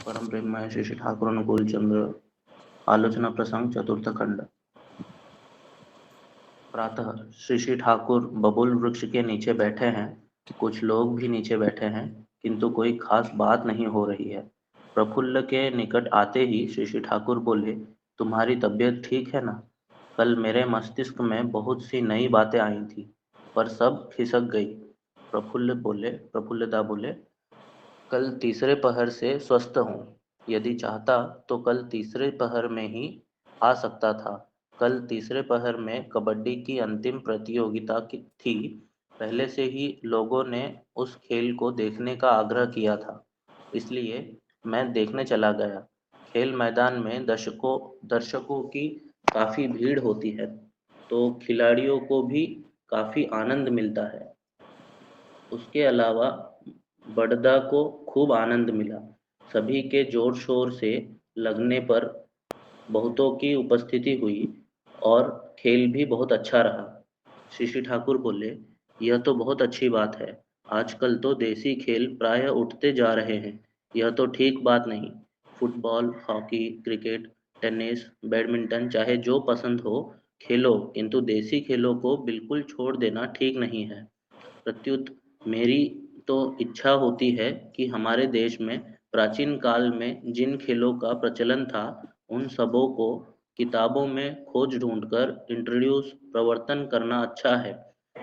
परम प्रेममय श्री श्री ठाकुर अनुकूल चंद्र आलोचना प्रसंग चतुर्थ खंड। प्रातः श्री श्री ठाकुर बबूल वृक्ष के नीचे बैठे हैं। कुछ लोग भी नीचे बैठे हैं, किंतु कोई खास बात नहीं हो रही है। प्रफुल्ल के निकट आते ही श्री श्री ठाकुर बोले, तुम्हारी तबीयत ठीक है ना? कल मेरे मस्तिष्क में बहुत सी नई बातें आई थी, पर सब खिसक गई। प्रफुल्लदा बोले, कल तीसरे पहर से स्वस्थ हूँ। यदि चाहता तो कल तीसरे पहर में ही आ सकता था। कल तीसरे पहर में कबड्डी की अंतिम प्रतियोगिता थी। पहले से ही लोगों ने उस खेल को देखने का आग्रह किया था, इसलिए मैं देखने चला गया। खेल मैदान में दर्शकों की काफ़ी भीड़ होती है, तो खिलाड़ियों को भी काफ़ी आनंद मिलता है। उसके अलावा बड़दा को खूब आनंद मिला। सभी के जोर शोर से लगने पर बहुतों की उपस्थिति हुई और खेल भी बहुत अच्छा रहा। श्री श्री ठाकुर बोले, यह तो बहुत अच्छी बात है। आजकल तो देसी खेल प्रायः उठते जा रहे हैं। यह तो ठीक बात नहीं। Football, hockey, cricket, tennis, badminton, चाहे जो पसंद हो खेलो, किंतु देसी खेलों को बिल्कुल छोड़ देना ठीक नहीं है। प्रत्युत मेरी तो इच्छा होती है कि हमारे देश में प्राचीन काल में जिन खेलों का प्रचलन था, उन सबों को किताबों में खोज ढूंढकर इंट्रोड्यूस प्रवर्तन करना अच्छा है।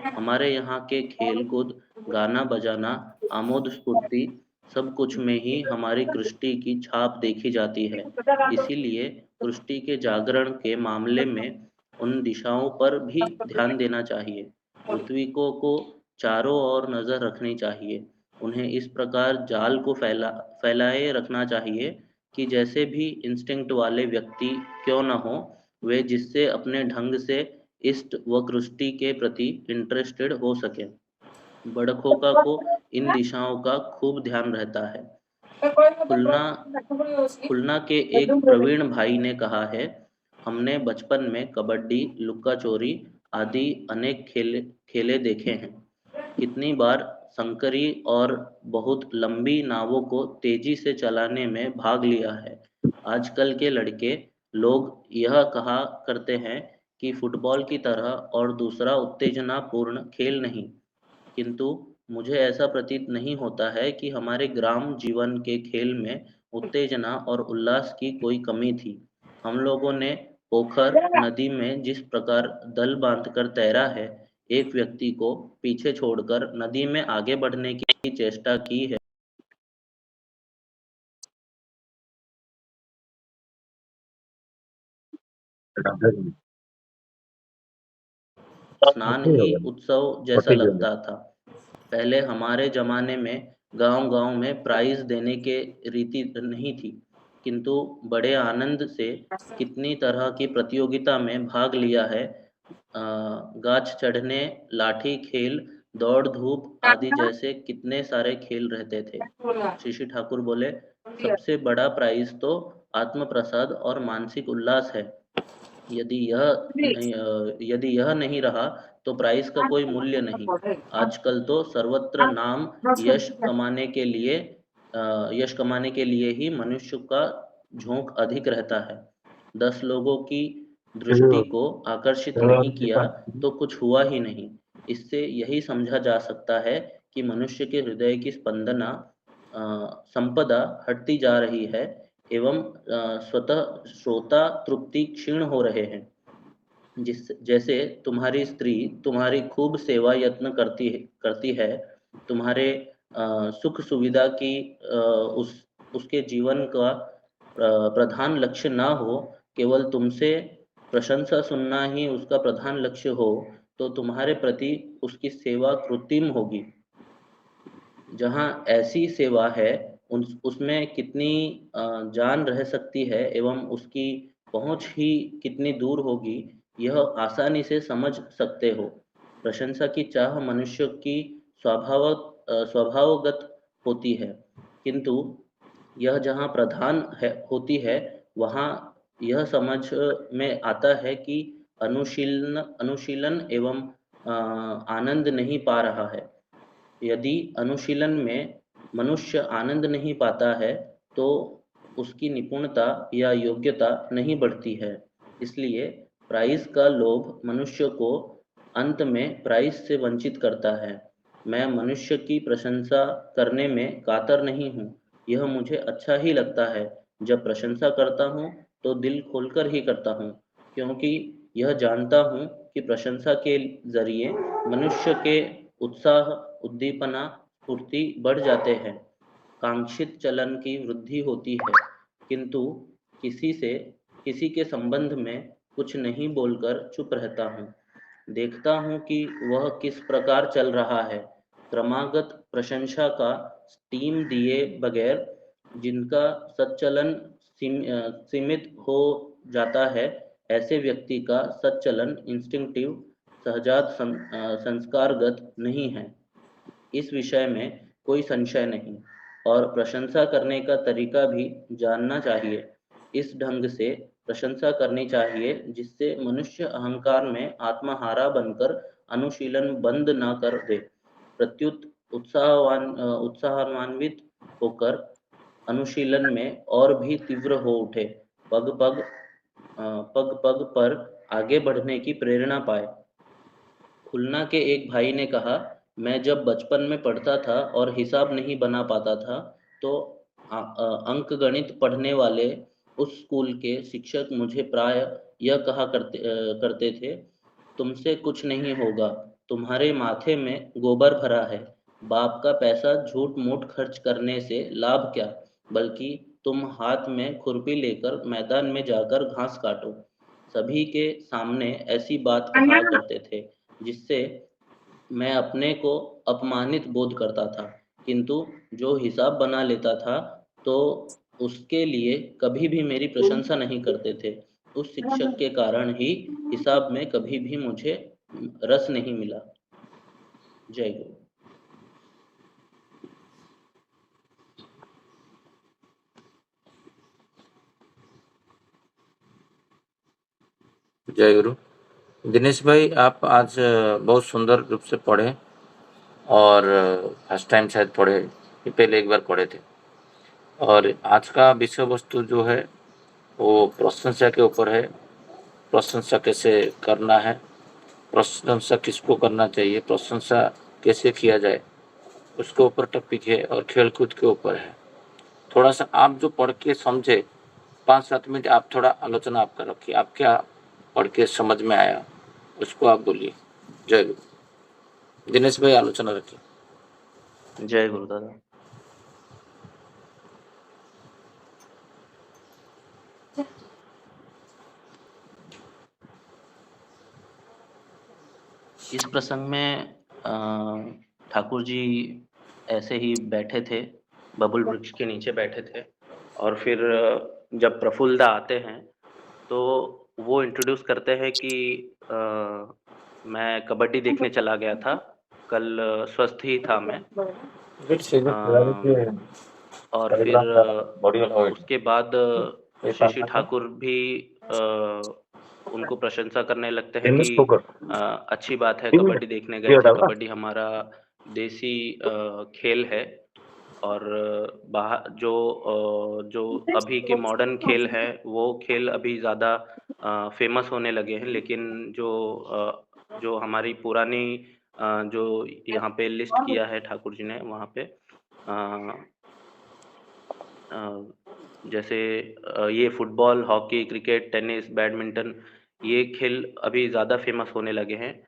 हमारे यहाँ के खेल कूद, गाना बजाना, आमोद स्फूर्ति, सब कुछ में ही हमारी कृष्टि की छाप देखी जाती है। इसीलिए कृष्टि के जागरण के मामले में उन दिशाओं पर भी ध्यान देना चाहिए। ऋत्विकों को चारों ओर नजर रखनी चाहिए। उन्हें इस प्रकार जाल को फैलाए रखना चाहिए कि जैसे भी इंस्टिंक्ट वाले व्यक्ति क्यों न हो, वे जिससे अपने ढंग से इष्ट व कृष्टि के प्रति इंटरेस्टेड हो सके। बड़खोका को इन दिशाओं का खूब ध्यान रहता है। खुलना खुलना के एक प्रवीण भाई ने कहा है, हमने बचपन में कबड्डी, लुक्का चोरी आदि अनेक खेले देखे हैं। कितनी बार संकरी और बहुत लंबी नावों को तेजी से चलाने में भाग लिया है। आजकल के लड़के लोग यह कहा करते हैं कि फुटबॉल की तरह और दूसरा उत्तेजनापूर्ण खेल नहीं, किंतु मुझे ऐसा प्रतीत नहीं होता है कि हमारे ग्राम जीवन के खेल में उत्तेजना और उल्लास की कोई कमी थी। हम लोगों ने पोखर नदी में जिस प्रकार दल बांधकर तैरा है, एक व्यक्ति को पीछे छोड़कर नदी में आगे बढ़ने की चेष्टा की है। स्नान ही उत्सव जैसा लगता था। पहले हमारे जमाने में गांव-गांव में प्राइज देने के रीति नहीं थी, किंतु बड़े आनंद से कितनी तरह की प्रतियोगिता में भाग लिया है। गाछ चढ़ने, लाठी खेल, दौड़ धूप आदि जैसे कितने सारे खेल रहते थे। श्री श्री ठाकुर बोले, सबसे बड़ा प्राइज तो आत्म प्रसाद और मानसिक उल्लास है। यदि यह नहीं रहा तो प्राइज का कोई मूल्य नहीं। आजकल तो सर्वत्र नाम यश कमाने के लिए ही मनुष्य का झोंक अधिक रहता है। 10 लोगों की दृष्टि को आकर्षित नहीं किया तो कुछ हुआ ही नहीं। इससे यही समझा जा सकता है कि मनुष्य के हृदय की संपदा हटती जा रही है एवं स्वतः श्रोता तृप्ति क्षीण हो रहे हैं। जैसे तुम्हारी स्त्री तुम्हारी खूब सेवा यत्न करती है, तुम्हारे सुख सुविधा की उसके जीवन का प्रधान लक्ष्य ना हो, केवल तुमसे प्रशंसा सुनना ही उसका प्रधान लक्ष्य हो, तो तुम्हारे प्रति उसकी सेवा कृत्रिम होगी। जहाँ ऐसी सेवा है, उसमें कितनी जान रह सकती है एवं उसकी पहुंच ही कितनी दूर होगी, यह आसानी से समझ सकते हो। प्रशंसा की चाह मनुष्य की स्वभावगत होती है, किंतु यह जहाँ प्रधान है होती है, वहाँ यह समझ में आता है कि अनुशीलन एवं आनंद नहीं पा रहा है। यदि अनुशीलन में मनुष्य आनंद नहीं पाता है, तो उसकी निपुणता या योग्यता नहीं बढ़ती है। इसलिए प्राइज का लोभ मनुष्य को अंत में प्राइज से वंचित करता है। मैं मनुष्य की प्रशंसा करने में कातर नहीं हूँ। यह मुझे अच्छा ही लगता है। जब प्रशंसा करता हूँ तो दिल खोलकर ही करता हूँ, क्योंकि यह जानता हूँ कि प्रशंसा के जरिए मनुष्य के उत्साह, उद्दीपना, स्फूर्ति बढ़ जाते हैं, कांक्षित चलन की वृद्धि होती है। किंतु किसी के संबंध में कुछ नहीं बोलकर चुप रहता हूँ। देखता हूँ कि वह किस प्रकार चल रहा है। क्रमागत प्रशंसा का स्टीम दिए बगैर जिनका सच्चलन सीमित हो जाता है, ऐसे व्यक्ति का सच्चलन इंस्टिंक्टिव, सहजात संस्कारगत नहीं है। इस विषय में कोई संशय नहीं, और प्रशंसा करने का तरीका भी जानना चाहिए। इस ढंग से प्रशंसा करनी चाहिए जिससे मनुष्य अहंकार में आत्महारा बनकर अनुशीलन बंद न कर दे, प्रत्युत उत्साहान्वित होकर अनुशीलन में और भी तीव्र हो उठे, पग पग पग पग पर आगे बढ़ने की प्रेरणा पाए। खुलना के एक भाई ने कहा, मैं जब बचपन में पढ़ता था और हिसाब नहीं बना पाता था, तो अंकगणित पढ़ने वाले उस स्कूल के शिक्षक मुझे प्राय यह कहा करते थे, तुमसे कुछ नहीं होगा, तुम्हारे माथे में गोबर भरा है। बाप का पैसा झूठ मूठ खर्च करने से लाभ क्या, बल्कि तुम हाथ में खुरपी लेकर मैदान में जाकर घास काटो। सभी के सामने ऐसी बात कहा करते थे, जिससे मैं अपने को अपमानित बोध करता था। किंतु जो हिसाब बना लेता था, तो उसके लिए कभी भी मेरी प्रशंसा नहीं करते थे। उस शिक्षक के कारण ही हिसाब में कभी भी मुझे रस नहीं मिला। जय गुरु। जय गुरु। दिनेश भाई, आप आज बहुत सुंदर रूप से पढ़े, और फर्स्ट टाइम शायद पढ़े, ये पहले एक बार पढ़े थे। और आज का विषय वस्तु जो है वो प्रशंसा के ऊपर है। प्रशंसा कैसे करना है, प्रशंसा किसको करना चाहिए, प्रशंसा कैसे किया जाए, उसके ऊपर टॉपिक है, और खेलकूद के ऊपर है। थोड़ा सा आप जो पढ़ के समझे, 5-7 मिनट आप थोड़ा आलोचना आपका रखिए, आप क्या पढ़ के समझ में आया उसको आप बोलिए। जय गुरु। दिनेश भाई आलोचना रखिए। जय गुरु दादा। इस प्रसंग में ठाकुर जी ऐसे ही बैठे थे, बबुल वृक्ष के नीचे बैठे थे, और फिर जब प्रफुल्लदा आते हैं तो वो इंट्रोड्यूस करते हैं कि मैं कबड्डी देखने चला गया था कल, स्वस्थ ही था मैं। और फिर उसके बाद श्री श्री ठाकुर भी उनको प्रशंसा करने लगते हैं कि अच्छी बात है, कबड्डी देखने गए थे, कबड्डी हमारा देसी खेल है, और बाहर जो अभी के मॉडर्न खेल हैं वो खेल अभी ज़्यादा फेमस होने लगे हैं, लेकिन जो हमारी पुरानी जो यहाँ पे लिस्ट किया है ठाकुर जी ने वहाँ पे, जैसे ये football, hockey, cricket, tennis, badminton, ये खेल अभी ज़्यादा फेमस होने लगे हैं।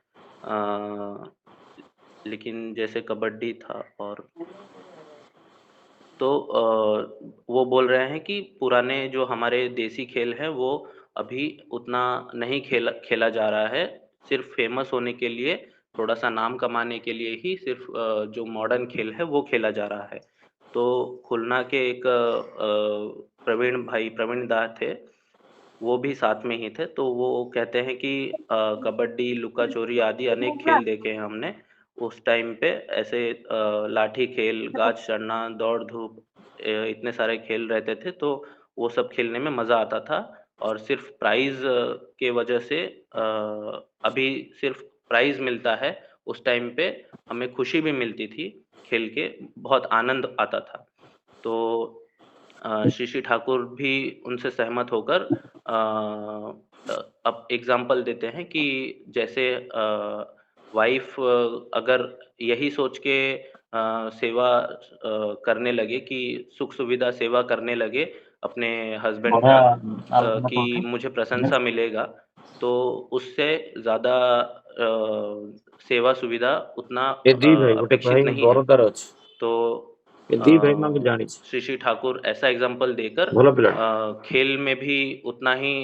लेकिन जैसे कबड्डी था, और तो वो बोल रहे हैं कि पुराने जो हमारे देसी खेल हैं वो अभी उतना नहीं खेला जा रहा है, सिर्फ फेमस होने के लिए, थोड़ा सा नाम कमाने के लिए ही सिर्फ जो मॉडर्न खेल है वो खेला जा रहा है। तो खुलना के एक प्रवीण दा थे, वो भी साथ में ही थे, तो वो कहते हैं कि कबड्डी, लुका चोरी आदि अनेक खेल देखे हैं हमने उस टाइम पे। ऐसे लाठी खेल, गाछ चढ़ना, दौड़ धूप, इतने सारे खेल रहते थे, तो वो सब खेलने में मज़ा आता था। और सिर्फ प्राइज के वजह से अभी सिर्फ प्राइज मिलता है, उस टाइम पे हमें खुशी भी मिलती थी, खेल के बहुत आनंद आता था। तो श्री ठाकुर भी उनसे सहमत होकर अब एग्जाम्पल देते हैं कि जैसे वाइफ अगर यही सोच के सेवा करने लगे कि सुख सुविधा सेवा करने लगे अपने हस्बैंड बड़ा का आलोचना कि करते मुझे प्रशंसा मिलेगा, तो उससे ज़्यादा सेवा सुविधा उतना ये दी भाई गोटे अपेक्षित भाई नहीं है। बरदार अच्छे तो ये दी भाई मैं जानी श्री श्री ठाकुर ऐसा एग्जाम्पल देकर भला पिला खेल में भी उतना ही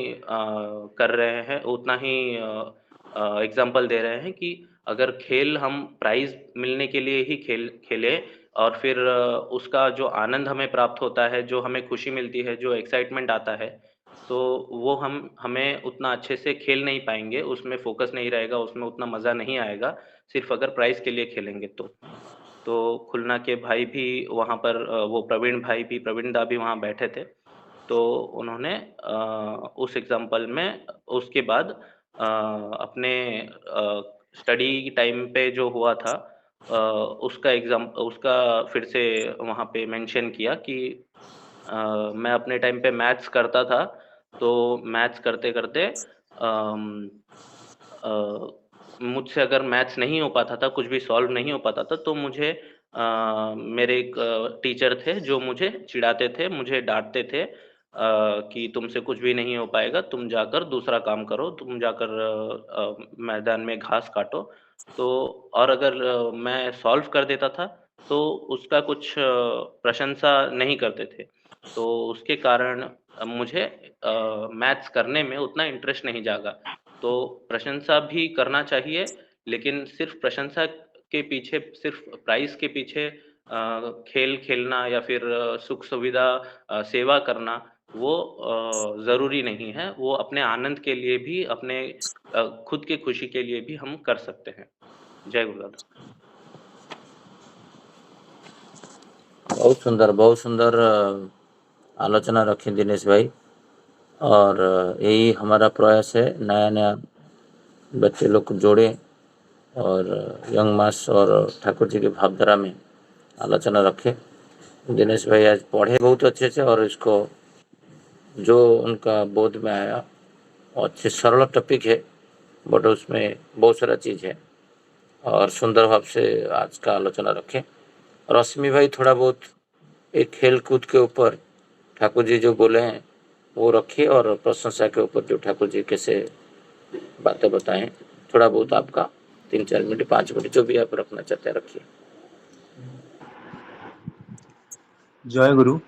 कर रहे हैं, उतना ही एग्जाम्पल दे रहे हैं कि अगर खेल हम प्राइज मिलने के लिए ही खेले और फिर उसका जो आनंद हमें प्राप्त होता है, जो हमें खुशी मिलती है, जो एक्साइटमेंट आता है, तो वो हमें उतना अच्छे से खेल नहीं पाएंगे, उसमें फोकस नहीं रहेगा, उसमें उतना मज़ा नहीं आएगा, सिर्फ अगर प्राइज के लिए खेलेंगे तो खुलना के भाई भी वहाँ पर वो प्रवीण दा भी वहाँ बैठे थे। तो उन्होंने उस एग्जाम्पल में उसके बाद अपने स्टडी टाइम पे जो हुआ था उसका फिर से वहाँ पे मेंशन किया कि मैं अपने टाइम पे मैथ्स करता था, तो मैथ्स करते-करते मुझसे अगर मैथ्स नहीं हो पाता था, कुछ भी सॉल्व नहीं हो पाता था, तो मुझे मेरे एक टीचर थे जो मुझे चिढ़ाते थे, मुझे डाँटते थे कि तुमसे कुछ भी नहीं हो पाएगा, तुम जाकर दूसरा काम करो, तुम जाकर मैदान में घास काटो। तो और अगर मैं सॉल्व कर देता था, तो उसका कुछ प्रशंसा नहीं करते थे। तो उसके कारण मुझे मैथ्स करने में उतना इंटरेस्ट नहीं जागा। तो प्रशंसा भी करना चाहिए, लेकिन सिर्फ़ प्रशंसा के पीछे सिर्फ़ प्राइज़ के पीछे खेल खेलना या फिर सुख सुविधा सेवा करना वो ज़रूरी नहीं है। वो अपने आनंद के लिए भी अपने खुद की खुशी के लिए भी हम कर सकते हैं। जय गुरुदाता। बहुत सुंदर आलोचना रखी दिनेश भाई और यही हमारा प्रयास है नया नया बच्चे लोग को जोड़े और यंग मास और ठाकुर जी की भावधारा में आलोचना रखे। दिनेश भाई आज पढ़े बहुत अच्छे से और इसको जो उनका बोध में आया अच्छे सरल टॉपिक है बट उसमें बहुत सारा चीज़ है और सुंदर भाव से आज का आलोचना रखे। रश्मि भाई थोड़ा बहुत एक खेल कूद के ऊपर ठाकुर जी जो बोले हैं वो रखिए और प्रशंसा के ऊपर जो ठाकुर जी कैसे बातें बताएं थोड़ा बहुत आपका 3-4 मिनट 5 मिनट जो भी आप रखना चाहते हैं रखिए। जय गुरु।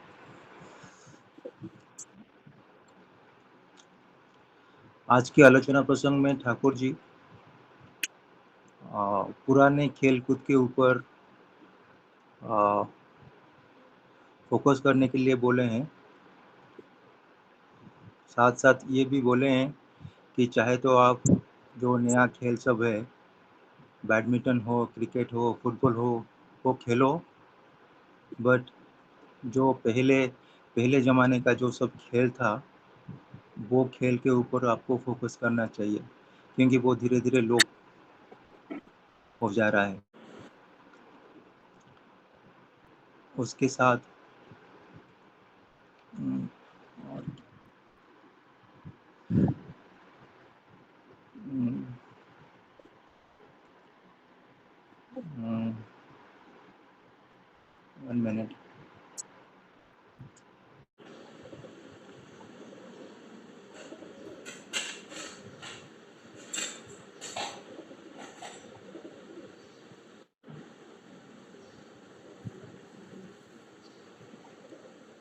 आज की आलोचना प्रसंग में ठाकुर जी पुराने खेल कूद के ऊपर फोकस करने के लिए बोले हैं। साथ साथ ये भी बोले हैं कि चाहे तो आप जो नया खेल सब है, बैडमिंटन हो, क्रिकेट हो, फुटबॉल हो, वो खेलो, बट जो पहले ज़माने का जो सब खेल था वो खेल के ऊपर आपको फोकस करना चाहिए, क्योंकि वो धीरे धीरे लोप हो जा रहा है। उसके साथ और 1 मिनट।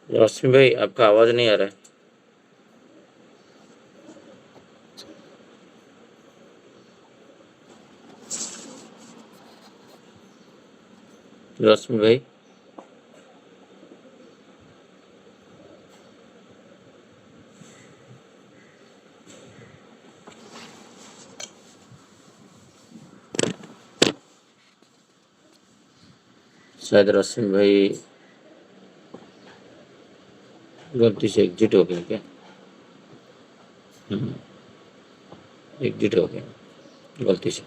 रश्मि भाई आपका आवाज नहीं आ रहा है। रश्मि भाई शायद रश्मि भाई गलती से एग्जिट हो गए क्या? एग्जिट हो गया गलती से।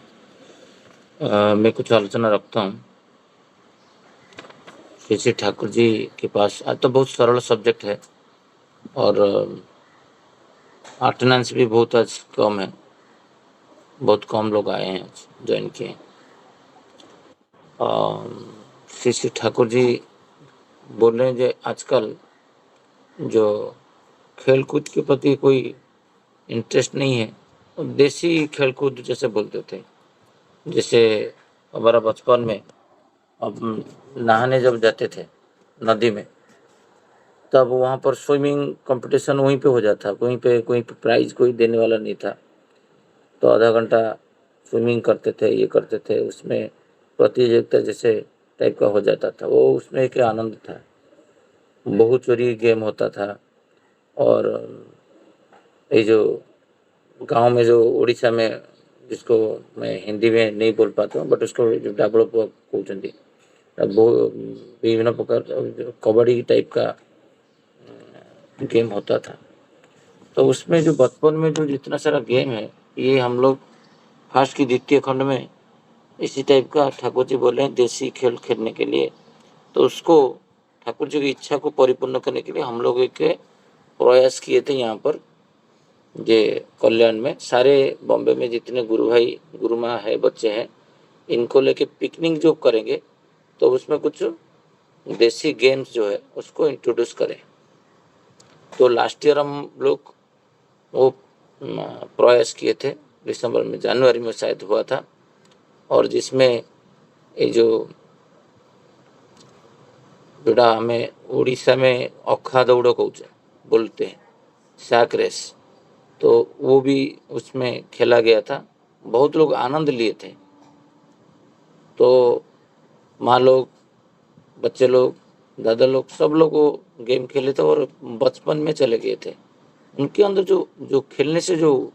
मैं कुछ आलोचना रखता हूँ। श्री ठाकुर जी के पास आज तो बहुत सरल सब्जेक्ट है और अटेंडेंस भी बहुत आज कम है, बहुत कम लोग आए हैं आज ज्वाइन किए। श्री ठाकुर जी बोल रहे हैं जो आजकल जो खेल कूद के प्रति कोई इंटरेस्ट नहीं है, और देसी खेल कूद जैसे बोलते थे। जैसे हमारा बचपन में अब नहाने जब जाते थे नदी में, तब वहाँ पर स्विमिंग कंपटीशन वहीं पे हो जाता, कोई पे प्राइज कोई देने वाला नहीं था, तो आधा घंटा स्विमिंग करते थे, ये करते थे, उसमें प्रतियोगिता जैसे टाइप का हो जाता था। वो उसमें एक आनंद था, बहुचोरी गेम होता था। और ये जो गांव में जो उड़ीसा में, जिसको मैं हिंदी में नहीं बोल पाता हूँ, बट उसको जो डाबड़ो कहते विभिन्न प्रकार कबड्डी टाइप का गेम होता था। तो उसमें जो बचपन में जो जितना सारा गेम है, ये हम लोग फर्स्ट की द्वितीय खंड में इसी टाइप का ठाकुर जी बोले हैं देसी खेल खेलने के लिए। तो उसको ठाकुर जी की इच्छा को परिपूर्ण करने के लिए हम लोग एक प्रयास किए थे यहाँ पर ये कल्याण में। सारे बॉम्बे में जितने गुरु भाई गुरु माँ है, बच्चे हैं, इनको लेके पिकनिक जो करेंगे, तो उसमें कुछ देसी गेम्स जो है उसको इंट्रोड्यूस करें। तो लास्ट ईयर हम लोग वो प्रयास किए थे, दिसंबर में, जनवरी में शायद हुआ था, और जिसमें ये जो जोड़ा हमें उड़ीसा में अखा दौड़ बोलते हैं, सैक रेस, तो वो भी उसमें खेला गया था। बहुत लोग आनंद लिए थे। तो माँ लोग, बच्चे लोग, दादा लोग, सब लोग वो गेम खेले थे और बचपन में चले गए थे। उनके अंदर जो जो खेलने से जो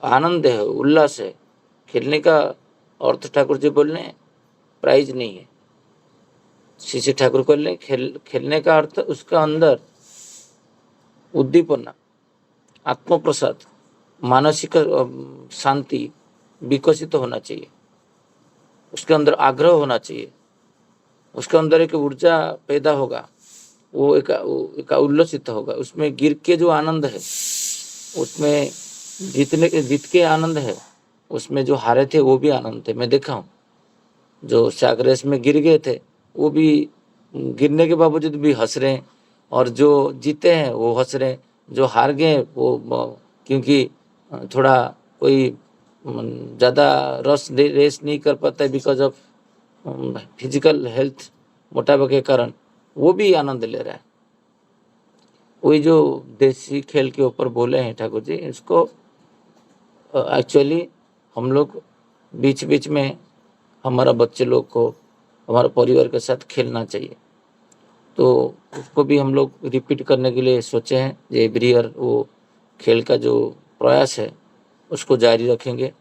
आनंद है, उल्लास है, खेलने का अर्थ ठाकुर जी बोल रहे हैं प्राइज नहीं है। श्री ठाकुर को खेलने का अर्थ उसका अंदर उद्दीपना, आत्मप्रसाद, मानसिक शांति विकसित होना चाहिए, उसके अंदर आग्रह होना चाहिए, उसके अंदर एक ऊर्जा पैदा होगा, वो एक उल्लसित होगा। उसमें गिर के जो आनंद है, उसमें जीत के आनंद है, उसमें जो हारे थे वो भी आनंद थे। मैं देखा हूँ जो सैक रेस में गिर गए थे, वो भी गिरने के बावजूद भी हंस रहे हैं, और जो जीते हैं वो हंस रहे हैं। जो हार गए वो क्योंकि थोड़ा कोई ज़्यादा रेस नहीं कर पाता है बिकॉज ऑफ फिजिकल हेल्थ, मोटापे के कारण, वो भी आनंद ले रहा है। वही जो देसी खेल के ऊपर बोले हैं ठाकुर जी, इसको एक्चुअली हम लोग बीच बीच में हमारा बच्चे लोग को हमारे परिवार के साथ खेलना चाहिए। तो उसको भी हम लोग रिपीट करने के लिए सोचे हैं। ये एवरी ईयर वो खेल का जो प्रयास है उसको जारी रखेंगे।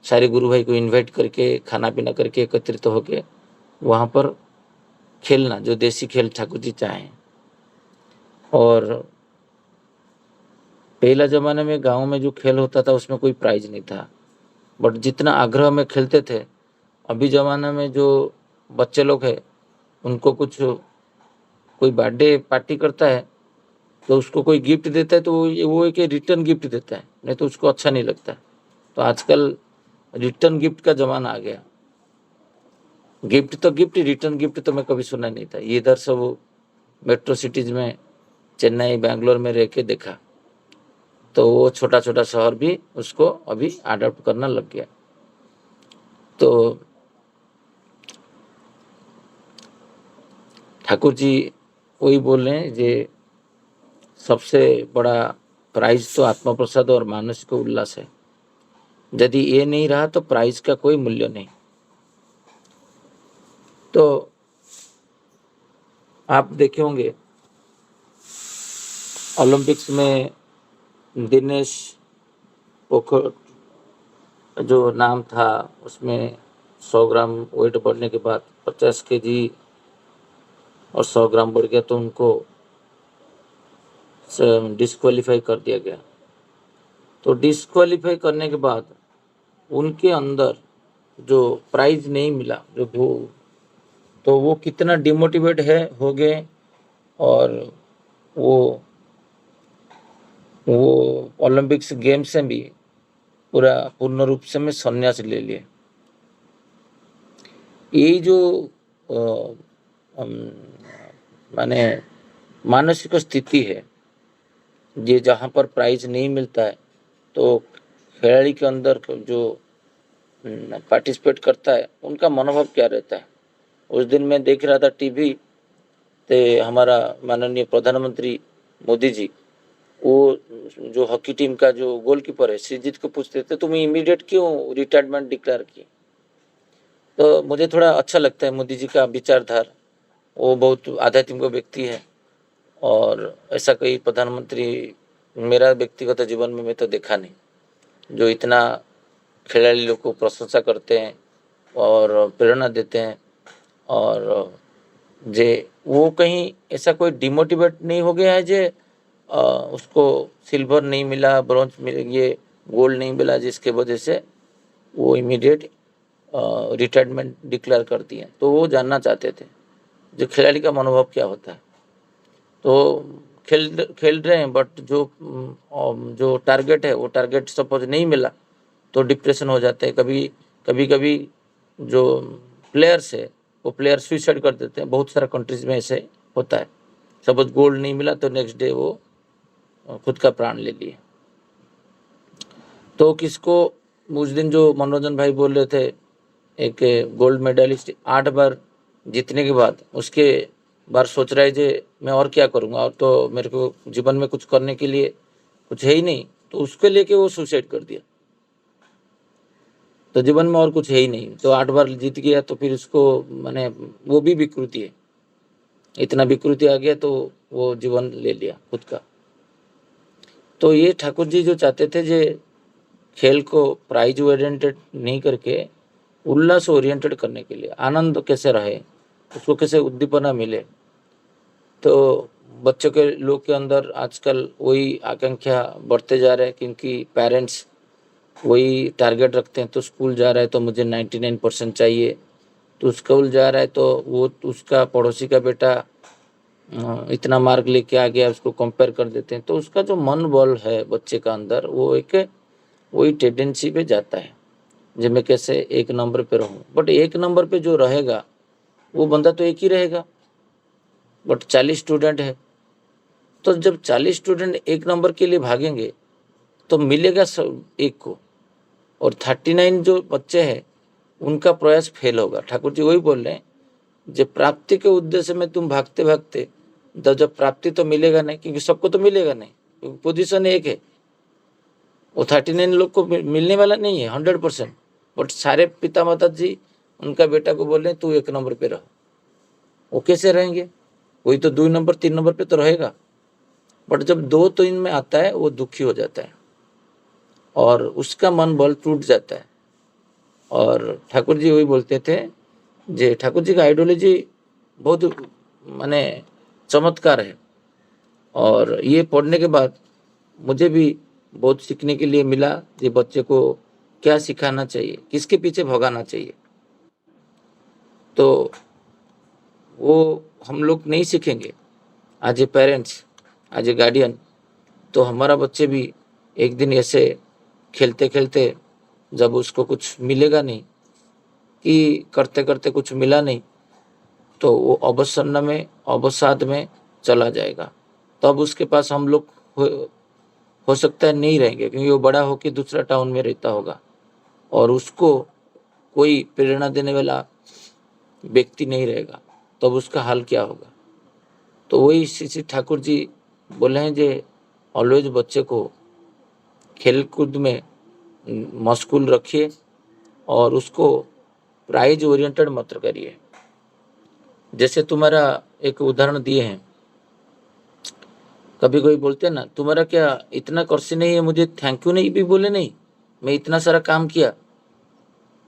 सारे गुरु भाई को इनवाइट करके खाना पीना करके एकत्रित होके वहाँ पर खेलना, जो देसी खेल ठाकुर जी चाहें। और पहला ज़माने में गांव में जो खेल होता था उसमें कोई प्राइज नहीं था, बट जितना आग्रह में खेलते थे। अभी ज़माने में जो बच्चे लोग हैं, उनको कुछ कोई बर्थडे पार्टी करता है तो उसको कोई गिफ्ट देता है, तो वो एक रिटर्न गिफ्ट देता है, नहीं तो उसको अच्छा नहीं लगता। तो आजकल रिटर्न गिफ्ट का ज़माना आ गया। गिफ्ट तो गिफ्ट, रिटर्न गिफ्ट तो मैं कभी सुना नहीं था। ये इधर सब मेट्रो सिटीज़ में, चेन्नई, बैंगलोर में रह के देखा, तो वो छोटा छोटा शहर भी उसको अभी अडॉप्ट करना लग गया। तो ठाकुर जी वही बोल रहे हैं, ये सबसे बड़ा प्राइज तो आत्मप्रसाद और मानसिक उल्लास है। यदि ये नहीं रहा तो प्राइज का कोई मूल्य नहीं। तो आप देखे होंगे ओलंपिक्स में दिनेश पोखर जो नाम था, उसमें 100 ग्राम वेट बढ़ने के बाद 50 केजी और 100 ग्राम बढ़ गया, तो उनको डिस्क्वालीफाई कर दिया गया। तो डिस्क्वालीफाई करने के बाद उनके अंदर जो प्राइज नहीं मिला, जो वो, तो वो कितना डिमोटिवेट है हो गए, और वो ओलंपिक्स गेम से भी पूरा पूर्ण रूप से में संन्यास ले लिए। यही जो माने मानसिक स्थिति है, ये जहाँ पर प्राइज नहीं मिलता है तो खिलाड़ी के अंदर जो पार्टिसिपेट करता है उनका मनोभाव क्या रहता है। उस दिन मैं देख रहा था टीवी ते हमारा माननीय प्रधानमंत्री मोदी जी, वो जो हॉकी टीम का जो गोलकीपर है श्रीजीत को पूछते थे तुम इमीडिएट क्यों रिटायरमेंट डिक्लेयर की। तो मुझे थोड़ा अच्छा लगता है मोदी जी का विचारधारा, वो बहुत आध्यात्मिक व्यक्ति है, और ऐसा कोई प्रधानमंत्री मेरा व्यक्तिगत जीवन में मैं तो देखा नहीं जो इतना खिलाड़ी लोग को प्रशंसा करते हैं और प्रेरणा देते हैं, और जे वो कहीं ऐसा कोई डिमोटिवेट नहीं हो गया है जे उसको सिल्वर नहीं मिला, ब्रॉन्ज मिल, ये गोल्ड नहीं मिला, जिसके वजह से वो इमीडिएट रिटायरमेंट डिक्लेयर कर दिए। तो वो जानना चाहते थे जो खिलाड़ी का मनोभाव क्या होता है। तो खेल रहे हैं, बट जो टारगेट है वो टारगेट सपोज नहीं मिला तो डिप्रेशन हो जाते हैं। कभी जो प्लेयर्स है वो प्लेयर सुसाइड कर देते हैं। बहुत सारा कंट्रीज में ऐसे होता है, सपोज गोल्ड नहीं मिला तो नेक्स्ट डे वो खुद का प्राण ले लिए। तो किसको उस दिन जो मनोरंजन भाई बोल रहे थे, एक गोल्ड मेडलिस्ट 8 बार जीतने के बाद उसके बार सोच रहा है जे मैं और क्या करूँगा, और तो मेरे को जीवन में कुछ करने के लिए कुछ है ही नहीं, तो उसके लेके वो सुसाइड कर दिया। तो जीवन में और कुछ है ही नहीं, तो 8 बार जीत गया तो फिर उसको माने वो भी विकृति है, इतना विकृति आ गया तो वो जीवन ले लिया खुद का। तो ये ठाकुर जी जो चाहते थे जे खेल को प्राइज ओरिएंटेड नहीं करके उल्लास ओरिएंटेड करने के लिए, आनंद कैसे रहे, उसको कैसे उद्दीपना मिले। तो बच्चों के लोग के अंदर आजकल वही आकांक्षा बढ़ते जा रहे हैं, क्योंकि पेरेंट्स वही टारगेट रखते हैं। तो स्कूल जा रहा है तो मुझे 99% चाहिए, तो स्कूल जा रहा है तो वो उसका पड़ोसी का बेटा इतना मार्क लेके आ गया, उसको कंपेयर कर देते हैं। तो उसका जो मन बल है बच्चे का अंदर, वो एक वही टेंडेंसी पे जाता है जब मैं कैसे 1 नंबर पे रहूं। बट 1 नंबर पे जो रहेगा वो बंदा तो एक ही रहेगा, बट 40 स्टूडेंट है, तो जब 40 स्टूडेंट 1 नंबर के लिए भागेंगे तो मिलेगा सब एक को, और 39 जो बच्चे हैं उनका प्रयास फेल होगा। ठाकुर जी वही बोल रहे हैं, जब प्राप्ति के उद्देश्य में तुम भागते भागते, तो जब प्राप्ति तो मिलेगा नहीं, क्योंकि सबको तो मिलेगा नहीं, क्योंकि पोजीशन एक है। वो 39 लोग को मिलने वाला नहीं है 100%, बट सारे पिता माता जी उनका बेटा को बोल रहे हैं तू 1 नंबर पे रहो। वो कैसे रहेंगे, कोई तो 2 नंबर 3 नंबर पे तो रहेगा, बट जब 2-3 में आता है वो दुखी हो जाता है और उसका मन बल टूट जाता है। और ठाकुर जी वही बोलते थे, जे ठाकुर जी का आइडियोलॉजी बहुत माने चमत्कार है, और ये पढ़ने के बाद मुझे भी बहुत सीखने के लिए मिला कि बच्चे को क्या सिखाना चाहिए, किसके पीछे भगाना चाहिए। तो वो हम लोग नहीं सीखेंगे as a parents, as a guardian, तो हमारा बच्चे भी एक दिन ऐसे खेलते खेलते जब उसको कुछ मिलेगा नहीं, कि करते करते कुछ मिला नहीं, तो वो अवसन्न में अवसाद में चला जाएगा। तब उसके पास हम लोग हो सकता है नहीं रहेंगे, क्योंकि वो बड़ा होकर दूसरा टाउन में रहता होगा और उसको कोई प्रेरणा देने वाला व्यक्ति नहीं रहेगा, तब उसका हाल क्या होगा। तो वही श्री ठाकुर जी बोले हैं जे ऑलवेज बच्चे को खेल कूद में मशगूल रखिए और उसको प्राइज ओरिएंटेड मत करिए। जैसे तुम्हारा एक उदाहरण दिए हैं, कभी कोई बोलते हैं ना तुम्हारा क्या इतना कर्सी नहीं है, मुझे थैंक यू नहीं भी बोले नहीं, मैं इतना सारा काम किया।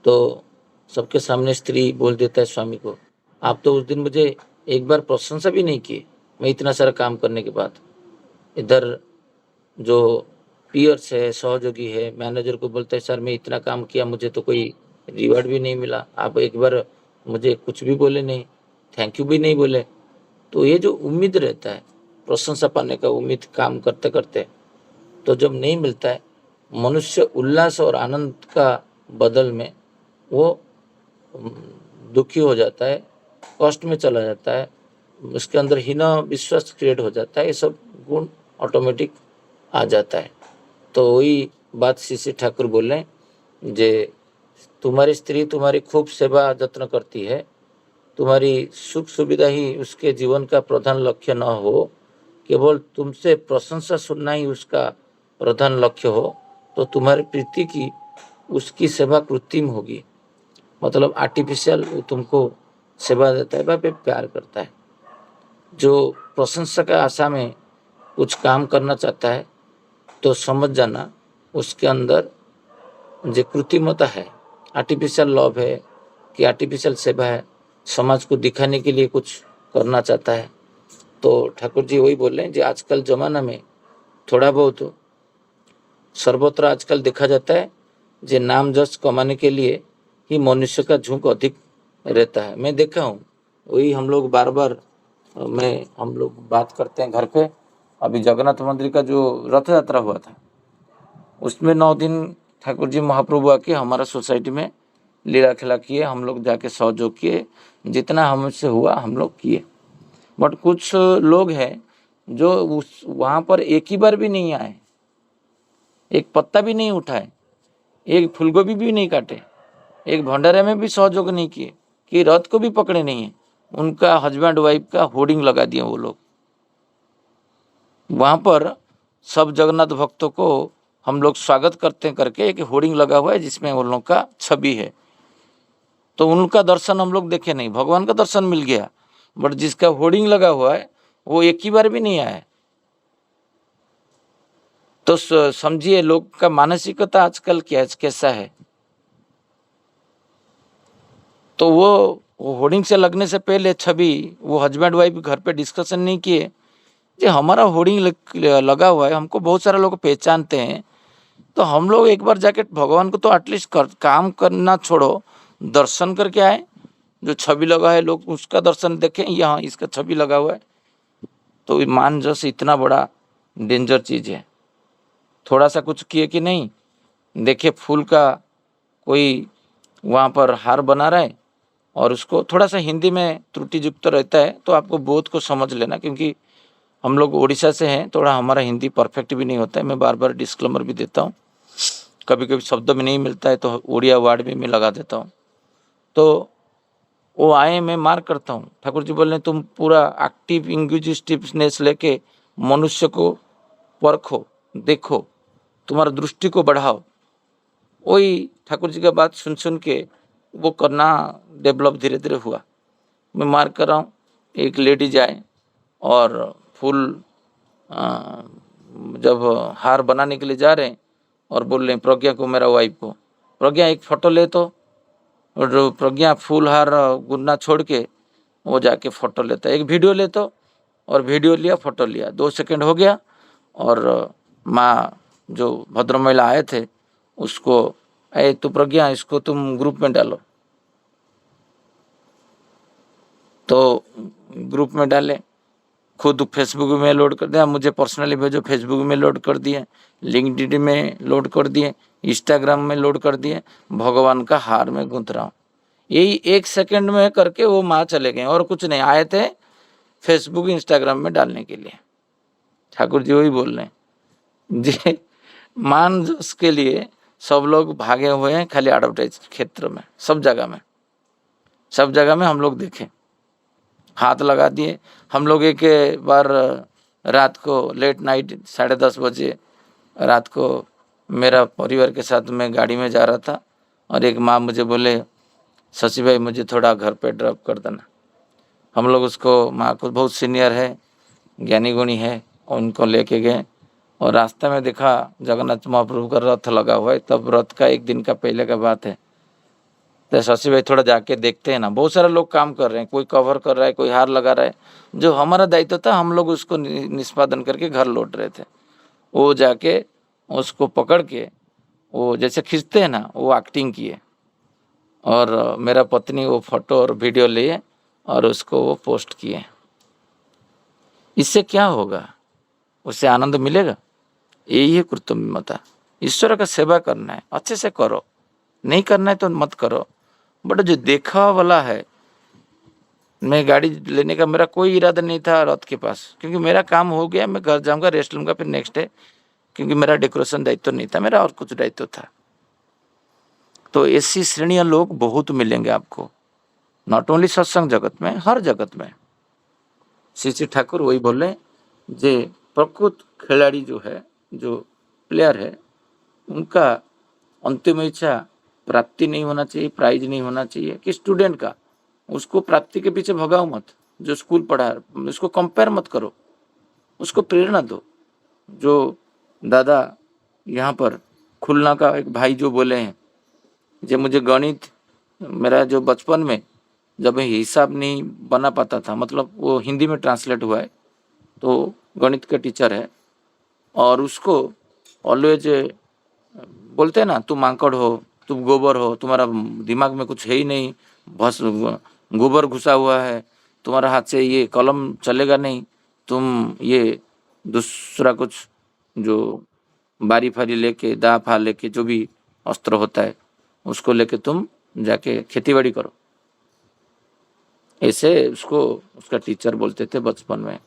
तो सबके सामने स्त्री बोल देता है स्वामी को, आप तो उस दिन मुझे एक बार प्रशंसा भी नहीं की, मैं इतना सारा काम करने के बाद। इधर जो पीयर्स है, सहयोगी है, मैनेजर को बोलता है सर मैं इतना काम किया, मुझे तो कोई रिवार्ड भी नहीं मिला, आप एक बार मुझे कुछ भी बोले नहीं। थैंक यू भी नहीं बोले। तो ये जो उम्मीद रहता है, प्रशंसा पाने का उम्मीद काम करते करते, तो जब नहीं मिलता है, मनुष्य उल्लास और आनंद का बदल में वो दुखी हो जाता है, कष्ट में चला जाता है, उसके अंदर हीना विश्वास क्रिएट हो जाता है, ये सब गुण ऑटोमेटिक आ जाता है। तो वही बात श्री ठाकुर बोले जे तुम्हारी स्त्री तुम्हारी खूब सेवा जत्न करती है, तुम्हारी सुख सुविधा ही उसके जीवन का प्रधान लक्ष्य न हो, केवल तुमसे प्रशंसा सुनना ही उसका प्रधान लक्ष्य हो, तो तुम्हारी प्रीति की उसकी सेवा कृत्रिम होगी। मतलब आर्टिफिशियल तुमको सेवा देता है, वह प्यार करता है। जो प्रशंसा का आशा में कुछ काम करना चाहता है, तो समझ जाना उसके अंदर जो कृत्रिमता है, आर्टिफिशियल लव है कि आर्टिफिशियल सेवा है, समाज को दिखाने के लिए कुछ करना चाहता है। तो ठाकुर जी वही बोल रहे हैं, जो आजकल ज़माना में थोड़ा बहुत सर्वत्र आजकल देखा जाता है, जो नाम जश कमाने के लिए ही मनुष्य का झुंड अधिक रहता है। मैं देखा हूँ, वही हम लोग बार बार हम लोग बात करते हैं घर पे। अभी जगन्नाथ मंदिर का जो रथ यात्रा हुआ था, उसमें 9 दिन ठाकुर जी महाप्रभु आके हमारा सोसाइटी में लीला खेला किए, हम लोग जाके सहयोग किए, जितना हमसे हुआ हम लोग किए। बट कुछ लोग हैं जो उस वहाँ पर एक ही बार भी नहीं आए, एक पत्ता भी नहीं उठाए, एक फूलगोभी भी नहीं काटे, एक भंडारे में भी सहयोग नहीं किए, कि रथ को भी पकड़े नहीं है। उनका हस्बैंड वाइफ का होर्डिंग लगा दिए वो लोग। वहाँ पर सब जगन्नाथ भक्तों को हम लोग स्वागत करते हैं करके एक होर्डिंग लगा हुआ है जिसमें उन लोग का छवि है। तो उनका दर्शन हम लोग देखे नहीं, भगवान का दर्शन मिल गया, बट जिसका होर्डिंग लगा हुआ है वो एक ही बार भी नहीं आया। तो समझिए लोग का मानसिकता आजकल कैसा है। तो वो होर्डिंग से लगने से पहले छवि वो हस्बैंड वाइफ घर पे डिस्कशन नहीं किए, जो हमारा होर्डिंग लगा हुआ है, हमको बहुत सारे लोग पहचानते हैं, तो हम लोग एक बार जाके भगवान को तो एटलीस्ट काम करना छोड़ो, दर्शन करके आए। जो छवि लगा है लोग उसका दर्शन देखें, यहाँ इसका छवि लगा हुआ है। तो मान जैसे इतना बड़ा डेंजर चीज़ है। थोड़ा सा कुछ किए कि नहीं, देखिए फूल का कोई वहाँ पर हार बना रहा है और उसको थोड़ा सा हिंदी में त्रुटि युक्त रहता है, तो आपको बोध को समझ लेना, क्योंकि हम लोग उड़ीसा से हैं, थोड़ा हमारा हिंदी परफेक्ट भी नहीं होता है। मैं बार बार डिस्क्लेमर भी देता हूँ, कभी कभी शब्द में नहीं मिलता है तो उड़िया वर्ड भी मैं लगा देता हूँ। तो वो आए, मैं मार करता हूँ। ठाकुर जी बोल रहे तुम पूरा एक्टिव इंग्विजिटिवनेस लेके मनुष्य को परखो, देखो, तुम्हारा दृष्टि को बढ़ाओ। वही ठाकुर जी का बात सुन सुन के वो करना डेवलप धीरे धीरे हुआ। मैं मार कर रहा हूँ, एक लेडी जाए और फूल जब हार बनाने के लिए जा रहे हैं और बोल रहे हैं प्रज्ञा को, मेरा वाइफ को, प्रज्ञा एक फ़ोटो ले। तो और प्रज्ञा फूल हार गुन्ना छोड़ के वो जाके फ़ोटो लेता है, एक वीडियो ले। तो और वीडियो लिया, फ़ोटो लिया, 2 सेकंड हो गया और माँ जो भद्र महिला आए थे उसको, ए तो प्रज्ञा इसको तुम ग्रुप में डालो। तो ग्रुप में डाले, खुद फेसबुक में लोड कर दिया, मुझे पर्सनली भेजो, फेसबुक में लोड कर दिए, लिंक्डइन में लोड कर दिए, इंस्टाग्राम में लोड कर दिए, भगवान का हार में गूंथ रहा हूँ। यही 1 सेकंड में करके वो माँ चले गए और कुछ नहीं, आए थे फेसबुक इंस्टाग्राम में डालने के लिए। ठाकुर जी वही बोल रहे हैं जी, मान उसके लिए सब लोग भागे हुए हैं, खाली एडवर्टाइज क्षेत्र में, सब जगह में हम लोग देखें, हाथ लगा दिए। हम लोग एक बार रात को लेट नाइट 10:30 बजे रात को मेरा परिवार के साथ मैं गाड़ी में जा रहा था और एक माँ मुझे बोले शशि भाई मुझे थोड़ा घर पे ड्रॉप कर देना। हम लोग उसको, माँ को बहुत सीनियर है, ज्ञानी गुणी है, उनको लेके गए और रास्ते में देखा जगन्नाथ महाप्रभु का रथ लगा हुआ है। तब रथ का 1 दिन का पहले का बात है। तो शशि भाई थोड़ा जाके देखते हैं ना, बहुत सारे लोग काम कर रहे हैं, कोई कवर कर रहा है, कोई हार लगा रहा है। जो हमारा दायित्व था हम लोग उसको निष्पादन करके घर लौट रहे थे। वो जाके उसको पकड़ के वो जैसे खींचते हैं ना, वो एक्टिंग किए और मेरा पत्नी वो फोटो और वीडियो लिए और उसको वो पोस्ट किए। इससे क्या होगा? उससे आनंद मिलेगा? यही है कृतज्ञता। ईश्वर का सेवा करना है, अच्छे से करो, नहीं करना है तो मत करो। बट जो देखा वाला है, मैं गाड़ी लेने का मेरा कोई इरादा नहीं था रथ के पास, क्योंकि मेरा काम हो गया, मैं घर जाऊंगा, रेस्ट लूंगा, फिर नेक्स्ट डे, क्योंकि मेरा डेकोरेशन दायित्व नहीं था, मेरा और कुछ दायित्व था। तो ऐसी श्रेणियां लोग बहुत मिलेंगे आपको, नॉट ओनली सत्संग जगत में, हर जगत में। श्री श्री ठाकुर वही बोले, जे प्रकृत खिलाड़ी जो है, जो प्लेयर है, उनका अंतिम इच्छा प्राप्ति नहीं होना चाहिए, प्राइज नहीं होना चाहिए। कि स्टूडेंट का, उसको प्राप्ति के पीछे भगाओ मत, जो स्कूल पढ़ा है उसको कंपेयर मत करो, उसको प्रेरणा दो। जो दादा यहाँ पर खुलना का एक भाई जो बोले हैं, जो मुझे गणित, मेरा जो बचपन में जब हिसाब नहीं बना पाता था, मतलब वो हिंदी में ट्रांसलेट हुआ है, तो गणित का टीचर है, और उसको ऑलवेज बोलते हैं ना, तुम मांकड़ हो, तुम गोबर हो, तुम्हारा दिमाग में कुछ है ही नहीं, बस गोबर घुसा हुआ है, तुम्हारा हाथ से ये कलम चलेगा नहीं, तुम ये दूसरा कुछ जो बारी फारी लेके, दा फा लेके, जो भी अस्त्र होता है उसको लेके तुम जाके खेतीबाड़ी करो। ऐसे उसको उसका टीचर बोलते थे बचपन में।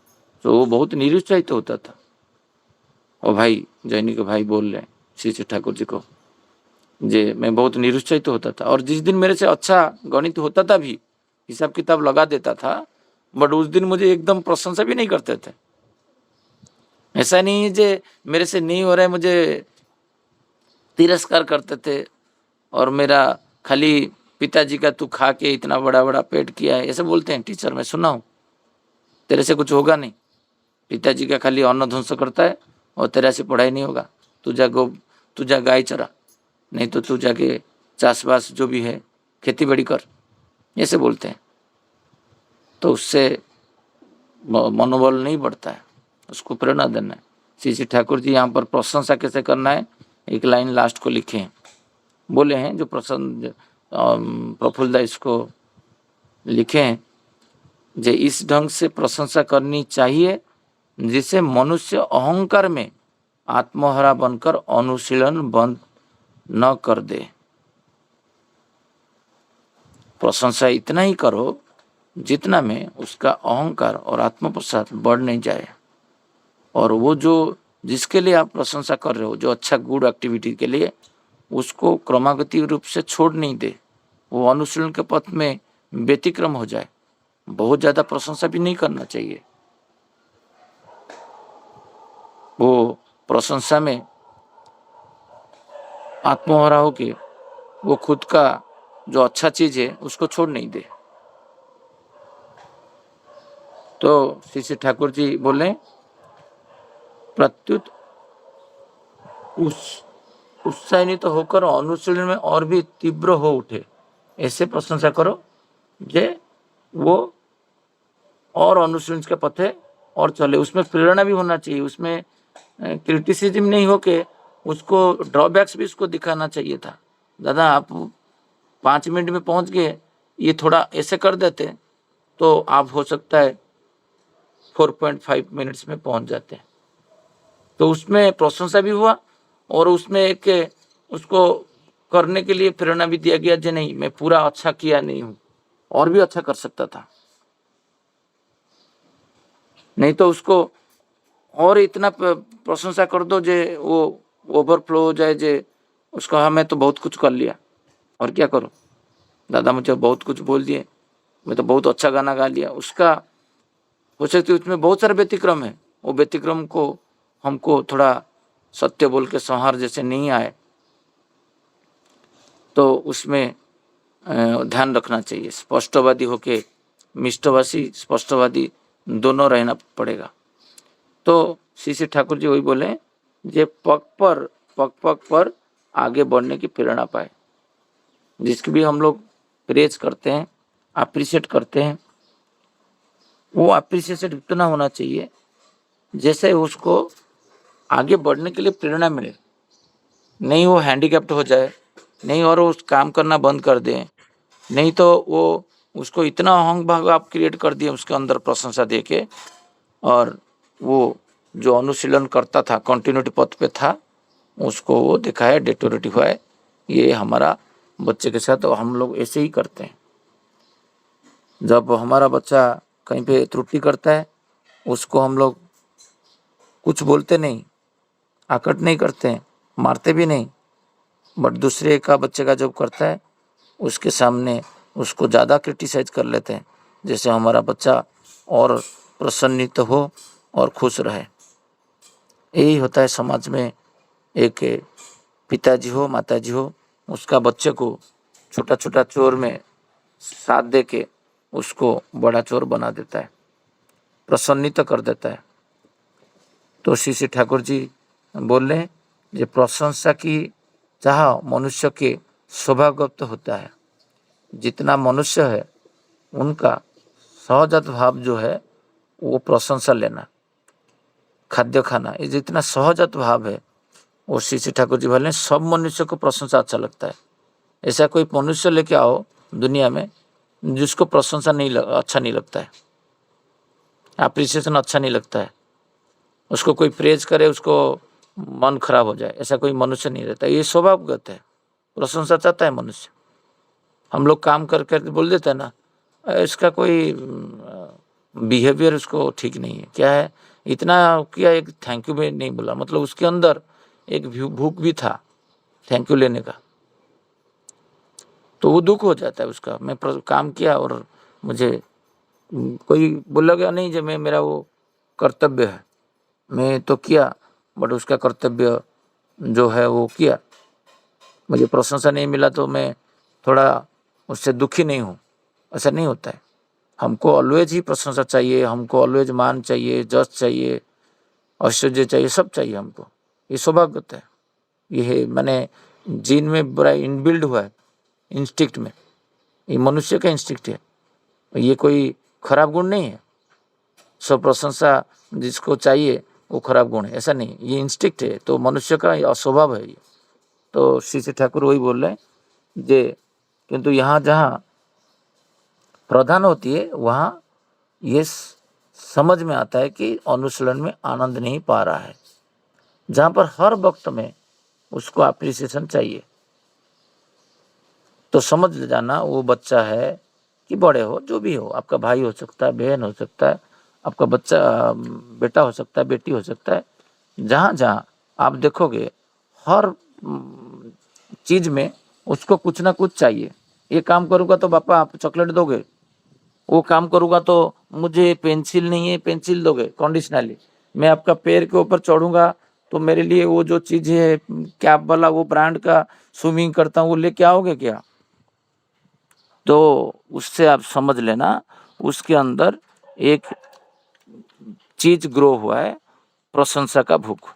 तो वो बहुत निरुत्साहित होता था। और भाई जैनी के भाई बोल रहे श्री श्री ठाकुर जी को, जे मैं बहुत निरुत्साहित होता था, और जिस दिन मेरे से अच्छा गणित होता था भी, हिसाब किताब लगा देता था, बट उस दिन मुझे एकदम प्रशंसा भी नहीं करते थे। ऐसा नहीं है जे मेरे से नहीं हो रहा है, मुझे तिरस्कार करते थे, और मेरा खाली पिताजी का तू खा के इतना बड़ा बड़ा पेट किया है, ऐसे बोलते हैं टीचर, मैं सुना हूँ। तेरे से कुछ होगा नहीं, पिताजी का खाली अन्न ध्वंस करता है, और तेरा से पढ़ाई नहीं होगा, तू जा गाय चरा, नहीं तो तू जाके चाषबास जो भी है खेती बाड़ी कर, ऐसे बोलते हैं। तो उससे मनोबल नहीं बढ़ता है, उसको प्रेरणा देना है। श्री श्री ठाकुर जी यहाँ पर प्रशंसा कैसे करना है, एक लाइन लास्ट को लिखे हैं, बोले हैं, जो प्रफुल्ल दास को लिखे हैं, जे इस ढंग से प्रशंसा करनी चाहिए जिसे मनुष्य अहंकार में आत्महरा बनकर अनुशीलन बंद न कर दे। प्रशंसा इतना ही करो जितना में उसका अहंकार और आत्मप्रसाद बढ़ नहीं जाए, और वो जो जिसके लिए आप प्रशंसा कर रहे हो, जो अच्छा गुड एक्टिविटी के लिए, उसको क्रमागति रूप से छोड़ नहीं दे, वो अनुशीलन के पथ में व्यतिक्रम हो जाए। बहुत ज़्यादा प्रशंसा भी नहीं करना चाहिए। वो प्रशंसा में आत्महरा होके वो खुद का जो अच्छा चीज है उसको छोड़ नहीं दे। तो श्री श्री ठाकुर जी बोले, प्रत्युत उत्साहित होकर अनुशीलन में और भी तीव्र हो उठे, ऐसे प्रशंसा करो जे वो और अनुशीलन के पथे और चले। उसमें प्रेरणा भी होना चाहिए, उसमें क्रिटिसिज्म नहीं होके उसको ड्रॉबैक्स भी उसको दिखाना चाहिए था। दादा आप 5 मिनट में पहुंच गए, ये थोड़ा ऐसे कर देते तो आप हो सकता है 4.5 मिनट्स में पहुंच जाते हैं। तो उसमें प्रशंसा भी हुआ, और उसमें एक उसको करने के लिए प्रेरणा भी दिया गया, जो नहीं मैं पूरा अच्छा किया नहीं हूँ, और भी अच्छा कर सकता था। नहीं तो उसको और इतना प्रशंसा कर दो जे वो ओवरफ्लो हो जाए, जे उसका हाँ मैं तो बहुत कुछ कर लिया, और क्या करो दादा, मुझे बहुत कुछ बोल दिए, मैं तो बहुत अच्छा गाना गा लिया। उसका हो सकती है उसमें बहुत सारे व्यतिक्रम है, वो व्यतिक्रम को हमको थोड़ा सत्य बोल के संहार जैसे नहीं आए, तो उसमें ध्यान रखना चाहिए। स्पष्टवादी होके मिष्टवासी स्पष्टवादी दोनों रहना पड़ेगा। तो श्री श्री ठाकुर जी वही बोले, जे पग पर आगे बढ़ने की प्रेरणा पाए। जिसकी भी हम लोग प्रेज करते हैं, अप्रिशिएट करते हैं, वो अप्रिशिएशन इतना होना चाहिए जैसे उसको आगे बढ़ने के लिए प्रेरणा मिले, नहीं वो हैंडीकैप्ट हो जाए, नहीं और उस काम करना बंद कर दें, नहीं तो वो उसको इतना अहंग भाव आप क्रिएट कर दिए उसके अंदर प्रशंसा दे के, और वो जो अनुशीलन करता था, कंटिन्यूटी पथ पे था, उसको वो दिखाया डिटोरेटिव है। ये हमारा बच्चे के साथ हम लोग ऐसे ही करते हैं। जब हमारा बच्चा कहीं पे त्रुटि करता है, उसको हम लोग कुछ बोलते नहीं, आकट नहीं करते हैं, मारते भी नहीं, बट दूसरे का बच्चे का जब करता है उसके सामने उसको ज़्यादा क्रिटिसाइज कर लेते हैं, जैसे हमारा बच्चा और प्रसन्नित हो और खुश रहे। यही होता है समाज में। एक पिताजी हो, माताजी हो, उसका बच्चे को छोटा छोटा चोर में साथ दे के उसको बड़ा चोर बना देता है, प्रसन्नित कर देता है। तो श्री श्री ठाकुर जी बोल रहे हैं, ये प्रशंसा की चाह मनुष्य के स्वभावगत होता है। जितना मनुष्य है उनका सहजात भाव जो है वो प्रशंसा लेना, खाद्य खाना, ये जितना सहजात भाव है वो श्री श्री ठाकुर जी बोले सब मनुष्य को प्रशंसा अच्छा लगता है। ऐसा कोई मनुष्य लेके आओ दुनिया में जिसको प्रशंसा अच्छा नहीं लगता है, अप्रिसिएशन अच्छा नहीं लगता है, उसको कोई प्रेज करे उसको मन खराब हो जाए, ऐसा कोई मनुष्य नहीं रहता। ये स्वभावगत है, प्रशंसा चाहता है मनुष्य। हम लोग काम कर कर बोल देते हैं ना, इसका कोई बिहेवियर उसको ठीक नहीं है, क्या है इतना किया, एक थैंक यू भी नहीं बोला, मतलब उसके अंदर एक भूख भी था थैंक यू लेने का, तो वो दुख हो जाता है उसका। मैं काम किया और मुझे कोई बोला गया नहीं, जो मैं मेरा वो कर्तव्य है, मैं तो किया, बट उसका कर्तव्य जो है वो किया, मुझे प्रशंसा नहीं मिला तो मैं थोड़ा उससे दुखी नहीं हूँ, ऐसा नहीं होता है। हमको ऑलवेज ही प्रशंसा चाहिए, हमको ऑलवेज मान चाहिए, जस चाहिए, ऐश्वर्य चाहिए, सब चाहिए हमको। ये स्वभावगत है, ये मैंने जीन में बड़ा इनबिल्ड हुआ है, इंस्टिक्ट में, ये मनुष्य का इंस्टिक्ट है, ये कोई खराब गुण नहीं है। सब प्रशंसा जिसको चाहिए वो खराब गुण है, ऐसा नहीं, ये इंस्टिक्ट है, तो मनुष्य का स्वभाव है ये। तो श्री श्री ठाकुर वही बोल रहे हैं जे, किंतु यहाँ जहाँ प्रधान होती है वहाँ ये समझ में आता है कि अनुशीलन में आनंद नहीं पा रहा है। जहाँ पर हर वक्त में उसको अप्रिसिएशन चाहिए, तो समझ जाना वो बच्चा है कि बड़े हो, जो भी हो, आपका भाई हो सकता है, बहन हो सकता है, आपका बच्चा बेटा हो सकता है, बेटी हो सकता है, जहाँ जहाँ आप देखोगे हर चीज में उसको कुछ ना कुछ चाहिए। ये काम करूँगा तो पापा आप चॉकलेट दोगे, वो काम करूँगा तो मुझे पेंसिल नहीं है पेंसिल दोगे कंडीशनली, मैं आपका पैर के ऊपर चढ़ूंगा तो मेरे लिए वो जो चीज है कैप वाला वो ब्रांड का स्विमिंग करता हूँ वो लेके आओगे क्या? तो उससे आप समझ लेना उसके अंदर एक चीज ग्रो हुआ है, प्रशंसा का भूख,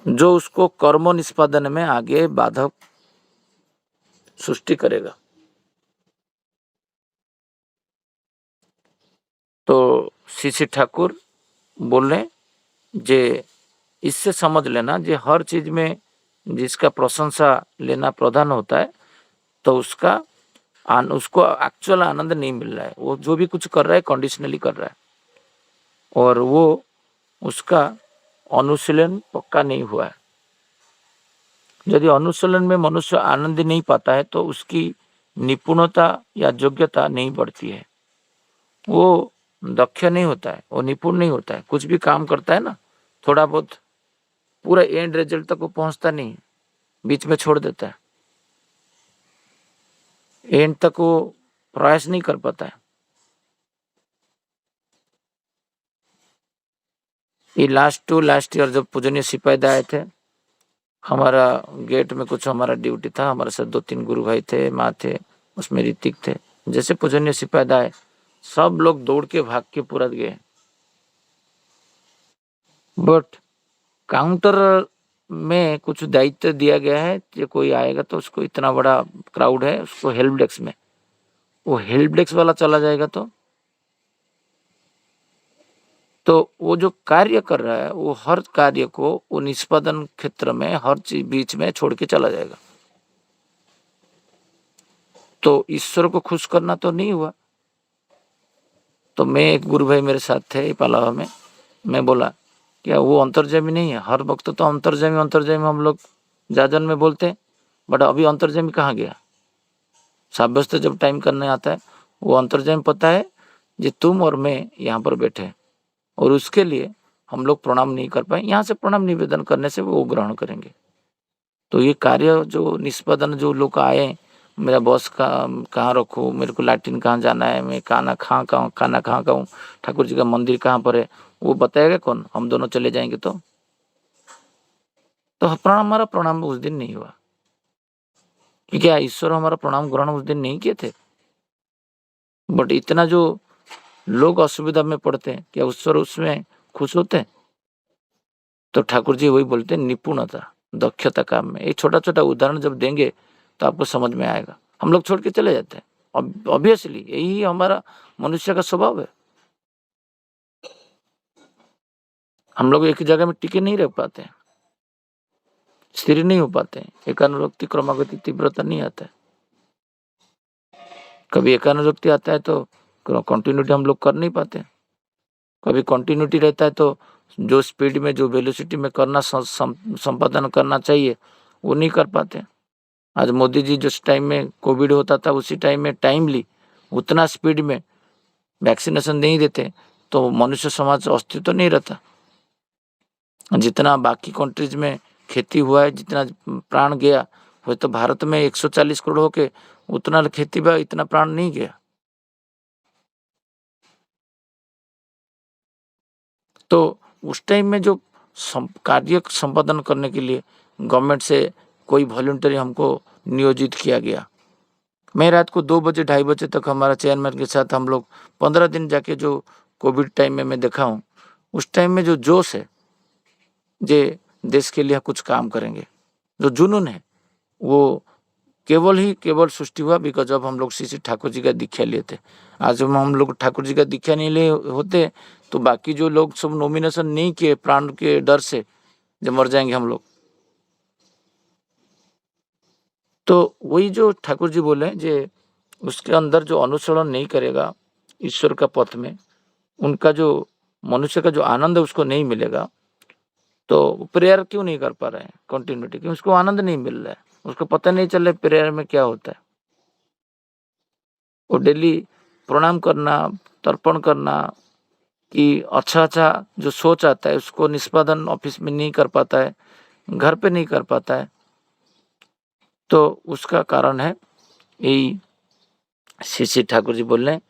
जो उसको कर्म निष्पादन में आगे बाधक सृष्टि करेगा। तो श्री श्री ठाकुर बोले जे इससे समझ लेना जे हर चीज में जिसका प्रशंसा लेना प्रधान होता है तो उसको एक्चुअल आनंद नहीं मिल रहा है, वो जो भी कुछ कर रहा है कंडीशनली कर रहा है, और वो उसका अनुशीलन पक्का नहीं हुआ है। यदि अनुशीलन में मनुष्य आनंद नहीं पाता है तो उसकी निपुणता या योग्यता नहीं बढ़ती है, वो दक्ष नहीं होता है, वो निपुण नहीं होता है। कुछ भी काम करता है ना थोड़ा बहुत, पूरा एंड रिजल्ट तक वो पहुंचता नहीं, बीच में छोड़ देता है, एंड तक वो प्रयास नहीं कर पाता है। ये लास्ट ईयर जब पूजनीय सिपाही आए थे, हमारा गेट में कुछ हमारा ड्यूटी था, हमारे साथ 2-3 गुरु भाई थे, माँ थे, उसमें ऋतिक थे। जैसे पूजनीय सिपाही आए सब लोग दौड़ के भाग के पूरा गए, बट काउंटर में कुछ दायित्व दिया गया है कि कोई आएगा तो उसको, इतना बड़ा क्राउड है, उसको हेल्प डेस्क में, वो हेल्प डेस्क वाला चला जाएगा तो वो जो कार्य कर रहा है वो हर कार्य को वो निष्पादन क्षेत्र में हर चीज बीच में छोड़ के चला जाएगा। तो ईश्वर को खुश करना तो नहीं हुआ। तो मैं, एक गुरु भाई मेरे साथ थे पालावा में, मैं बोला क्या वो अंतर्जामी नहीं है? हर वक्त तो अंतर्जामी अंतर्जामी हम लोग जाजन में बोलते हैं, बट अभी अंतर्जामी कहाँ गया? साब्यस्त जब टाइम करने आता है, वो अंतर्जामी पता है कि तुम और मैं यहाँ पर बैठे हैं, और उसके लिए हम लोग प्रणाम नहीं कर पाए, यहाँ से प्रणाम निवेदन करने से वो ग्रहण करेंगे। तो ये कार्य जो निष्पादन जो लोग आए, मेरा बॉस का कहाँ रखूँ, मेरे को लैट्रिन कहाँ जाना है, मैं खाना कहाँ खाऊँ, ठाकुर जी का मंदिर कहाँ पर है, वो बताएगा कौन? हम दोनों चले जाएंगे तो प्रणाम, हमारा प्रणाम उस दिन नहीं हुआ, क्योंकि क्या ईश्वर हमारा प्रणाम ग्रहण उस दिन नहीं किए थे। बट इतना जो लोग असुविधा में पड़ते हैं, क्या ईश्वर उसमें खुश होते हैं? तो ठाकुर जी वही बोलते हैं निपुणता, दक्षता काम में। एक छोटा छोटा उदाहरण जब देंगे तो आपको समझ में आएगा। हम लोग छोड़ के चले जाते हैं, ऑब्वियसली यही हमारा मनुष्य का स्वभाव है। हम लोग एक जगह में टिके नहीं रह पाते हैं, स्थिर नहीं हो पाते हैं, एकानुरक्ति क्रमागति तीव्रता नहीं आता है। कभी एकानुरक्ति आता है तो कंटिन्यूटी हम लोग कर नहीं पाते, कभी कंटिन्यूटी रहता है तो जो स्पीड में, जो वेलोसिटी में करना संपादन करना चाहिए वो नहीं कर पाते। आज मोदी जी जिस टाइम में कोविड होता था, उसी टाइम में टाइमली उतना स्पीड में वैक्सीनेशन नहीं देते तो मनुष्य समाज अस्तित्व तो नहीं रहता। जितना बाकी कंट्रीज में खेती हुआ है, जितना प्राण गया, वो तो भारत में 140 करोड़ होके उतना खेती में इतना प्राण नहीं गया। तो उस टाइम में जो कार्य संपादन करने के लिए गवर्नमेंट से कोई वॉलंटियर हमको नियोजित किया गया। मैं रात को 2 बजे 2:30 बजे तक हमारा चेयरमैन के साथ हम लोग 15 दिन जाके जो कोविड टाइम में मैं देखा हूँ, उस टाइम में जो जोश है, जे देश के लिए कुछ काम करेंगे, जो जुनून है, वो केवल सृष्टि हुआ बिकॉज जब हम लोग श्री ठाकुर जी का दीक्षा लिए थे। आज हम लोग ठाकुर जी का दीक्षा नहीं लिए होते तो बाकी जो लोग सब नॉमिनेशन नहीं किए प्राण के डर से, जब मर जाएंगे हम लोग। तो वही जो ठाकुर जी बोले, जे उसके अंदर जो अनुसरण नहीं करेगा ईश्वर का पथ में, उनका जो मनुष्य का जो आनंद है उसको नहीं मिलेगा। तो प्रेयर क्यों नहीं कर पा रहे हैं कंटिन्यूटी? क्योंकि उसको आनंद नहीं मिल रहा है, उसको पता नहीं चल रहा है प्रेयर में क्या होता है। वो डेली प्रणाम करना, तर्पण करना, कि अच्छा जो सोच आता है उसको निष्पादन ऑफिस में नहीं कर पाता है, घर पे नहीं कर पाता है। तो उसका कारण है यही श्री ठाकुर जी बोल रहे हैं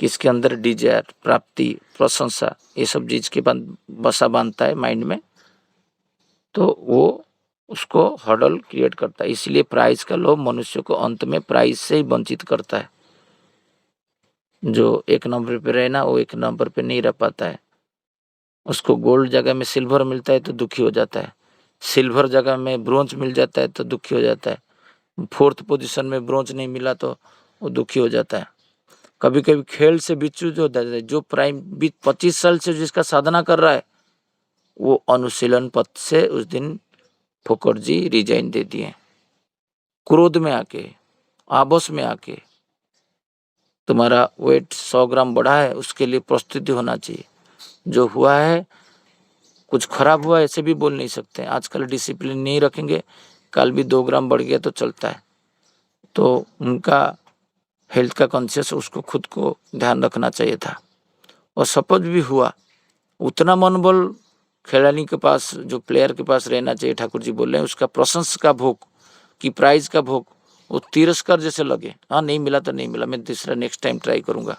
कि इसके अंदर डिजायर, प्राप्ति, प्रशंसा, ये सब चीज के बसा बांधता है माइंड में, तो वो उसको हर्डल क्रिएट करता है। इसलिए प्राइज का लोभ मनुष्य को अंत में प्राइज से ही वंचित करता है। जो 1 नंबर पे रहना, वो 1 नंबर पे नहीं रह पाता है। उसको गोल्ड जगह में सिल्वर मिलता है तो दुखी हो जाता है, सिल्वर जगह में ब्रोंज मिल जाता है तो दुखी हो जाता है, 4th पोजीशन में ब्रोंज नहीं मिला तो वो दुखी हो जाता है। कभी कभी खेल से विच्युत होता है। जो प्राइम 25 साल से जिसका साधना कर रहा है, वो अनुशीलन पद से उस दिन फोकट जी रिजाइन दे दिए, क्रोध में आके, आबस में आके। तुम्हारा वेट 100 ग्राम बढ़ा है, उसके लिए प्रस्तुति होना चाहिए। जो हुआ है कुछ खराब हुआ ऐसे भी बोल नहीं सकते। आजकल डिसिप्लिन नहीं रखेंगे, कल भी 2 ग्राम बढ़ गया तो चलता है। तो उनका हेल्थ का कॉन्शियस, उसको खुद को ध्यान रखना चाहिए था। और सपोज भी हुआ, उतना मनोबल खिलाड़ी के पास, जो प्लेयर के पास रहना चाहिए, ठाकुर जी बोल रहे हैं उसका प्रशंसा का भोग कि प्राइज का भोग, वो तिरस्कार जैसे लगे। हाँ, नहीं मिला तो नहीं मिला, मैं तीसरा नेक्स्ट टाइम ट्राई करूंगा।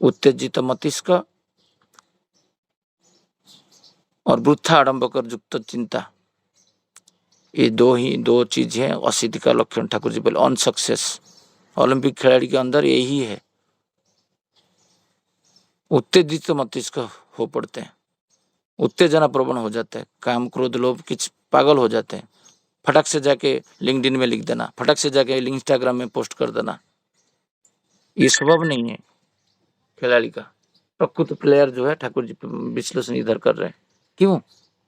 उत्तेजित मस्तिष्क और वृथा आडंबर युक्त चिंता, ये दो चीज है असिद्धि का लक्षण। ठाकुर जी बोले अनसक्सेस ओलंपिक खिलाड़ी के अंदर यही है, उत्तेजित मस्तिष्क हो पड़ते हैं, उत्तेजना प्रवण हो जाता है, काम क्रोध लोभ किच पागल हो जाते हैं। फटक से जाके लिंक्डइन में लिख देना, फटक से जाके इंस्टाग्राम में पोस्ट कर देना, ये स्वभाव नहीं है खिलाड़ी का। प्रकृत प्लेयर जो है, ठाकुर जी विश्लेषण इधर कर रहे हैं। क्यों?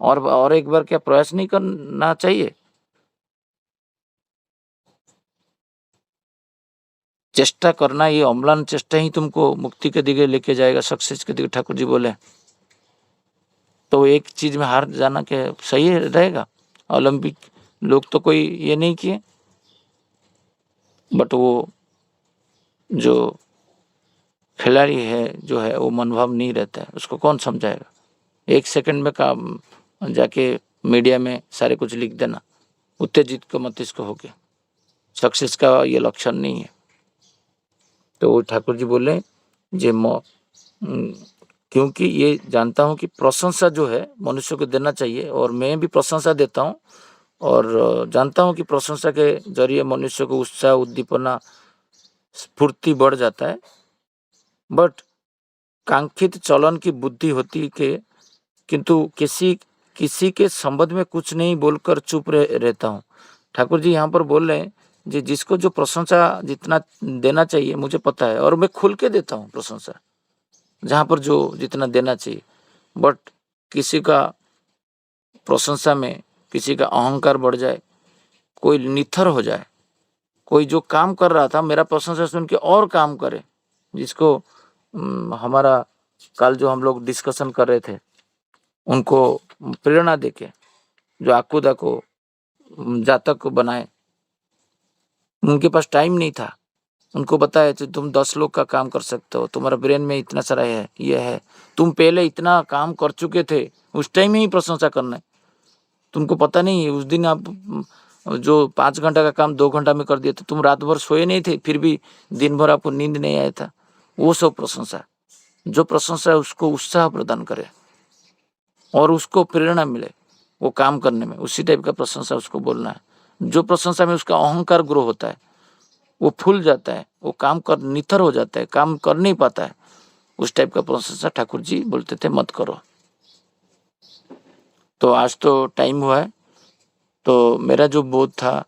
और एक बार क्या प्रयास नहीं करना चाहिए? चेष्टा करना, ये अम्लान चेष्टा ही तुमको मुक्ति के दिखे लेके जाएगा, सक्सेस के दिखे, ठाकुर जी बोले। तो एक चीज में हार जाना क्या सही रहेगा? ओलंपिक लोग तो कोई ये नहीं किए, बट वो जो खिलाड़ी है जो है वो मनोभाव नहीं रहता है, उसको कौन समझाएगा? 1 सेकंड में काम जाके मीडिया में सारे कुछ लिख देना, उत्तेजित को मस्तिष्क हो गया, सक्सेस का ये लक्षण नहीं है। तो ठाकुर जी बोले जे क्योंकि ये जानता हूँ कि प्रशंसा जो है मनुष्य को देना चाहिए, और मैं भी प्रशंसा देता हूँ, और जानता हूँ कि प्रशंसा के जरिए मनुष्य को उत्साह, उद्दीपना, स्फूर्ति बढ़ जाता है। बट कांक्षित चलन की बुद्धि होती के, किंतु किसी के संबंध में कुछ नहीं बोलकर चुप रहता हूँ। ठाकुर जी यहाँ पर बोल रहे हैं जी, जिसको जो प्रशंसा जितना देना चाहिए मुझे पता है, और मैं खुल के देता हूँ प्रशंसा जहाँ पर जो जितना देना चाहिए। बट किसी का प्रशंसा में किसी का अहंकार बढ़ जाए, कोई निथर हो जाए, कोई जो काम कर रहा था मेरा प्रशंसा सुन के और काम करे, जिसको हमारा कल जो हम लोग डिस्कशन कर रहे थे, उनको प्रेरणा देके जो आकुदा को जातक को बनाए, उनके पास टाइम नहीं था, उनको बताया कि तुम 10 लोग का काम कर सकते हो, तुम्हारा ब्रेन में इतना सारा है, ये है, तुम पहले इतना काम कर चुके थे, उस टाइम में ही प्रशंसा करना है। तुमको पता नहीं है उस दिन आप जो 5 घंटा का काम 2 घंटा में कर दिए थे, तुम रात भर सोए नहीं थे, फिर भी दिन भर आपको नींद नहीं आया था। वो सब प्रशंसा, जो प्रशंसा है उसको उत्साह प्रदान करे और उसको प्रेरणा मिले वो काम करने में, उसी टाइप का प्रशंसा उसको बोलना है। जो प्रशंसा में उसका अहंकार ग्रो होता है, वो फूल जाता है, वो काम कर निथर हो जाता है, काम कर नहीं पाता है, उस टाइप का प्रशंसा ठाकुर जी बोलते थे मत करो। तो आज तो टाइम हुआ है, तो मेरा जो बोध था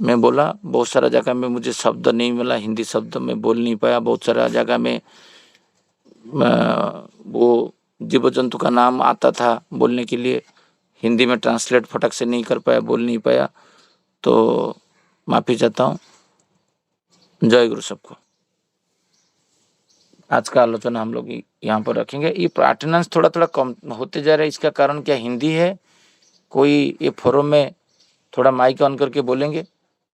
मैं बोला। बहुत सारा जगह में मुझे शब्द नहीं मिला, हिंदी शब्द में बोल नहीं पाया। बहुत सारा जगह में वो जीव जंतु का नाम आता था बोलने के लिए, हिंदी में ट्रांसलेट फटक से नहीं कर पाया, बोल नहीं पाया, तो माफी चाहता हूँ। जय गुरु सबको। आज का आलोचना हम लोग यहाँ पर रखेंगे। ये अटेंडेंस थोड़ा थोड़ा कम होते जा रहा है, इसका कारण क्या हिंदी है? कोई ये फोरम में थोड़ा माइक ऑन करके बोलेंगे?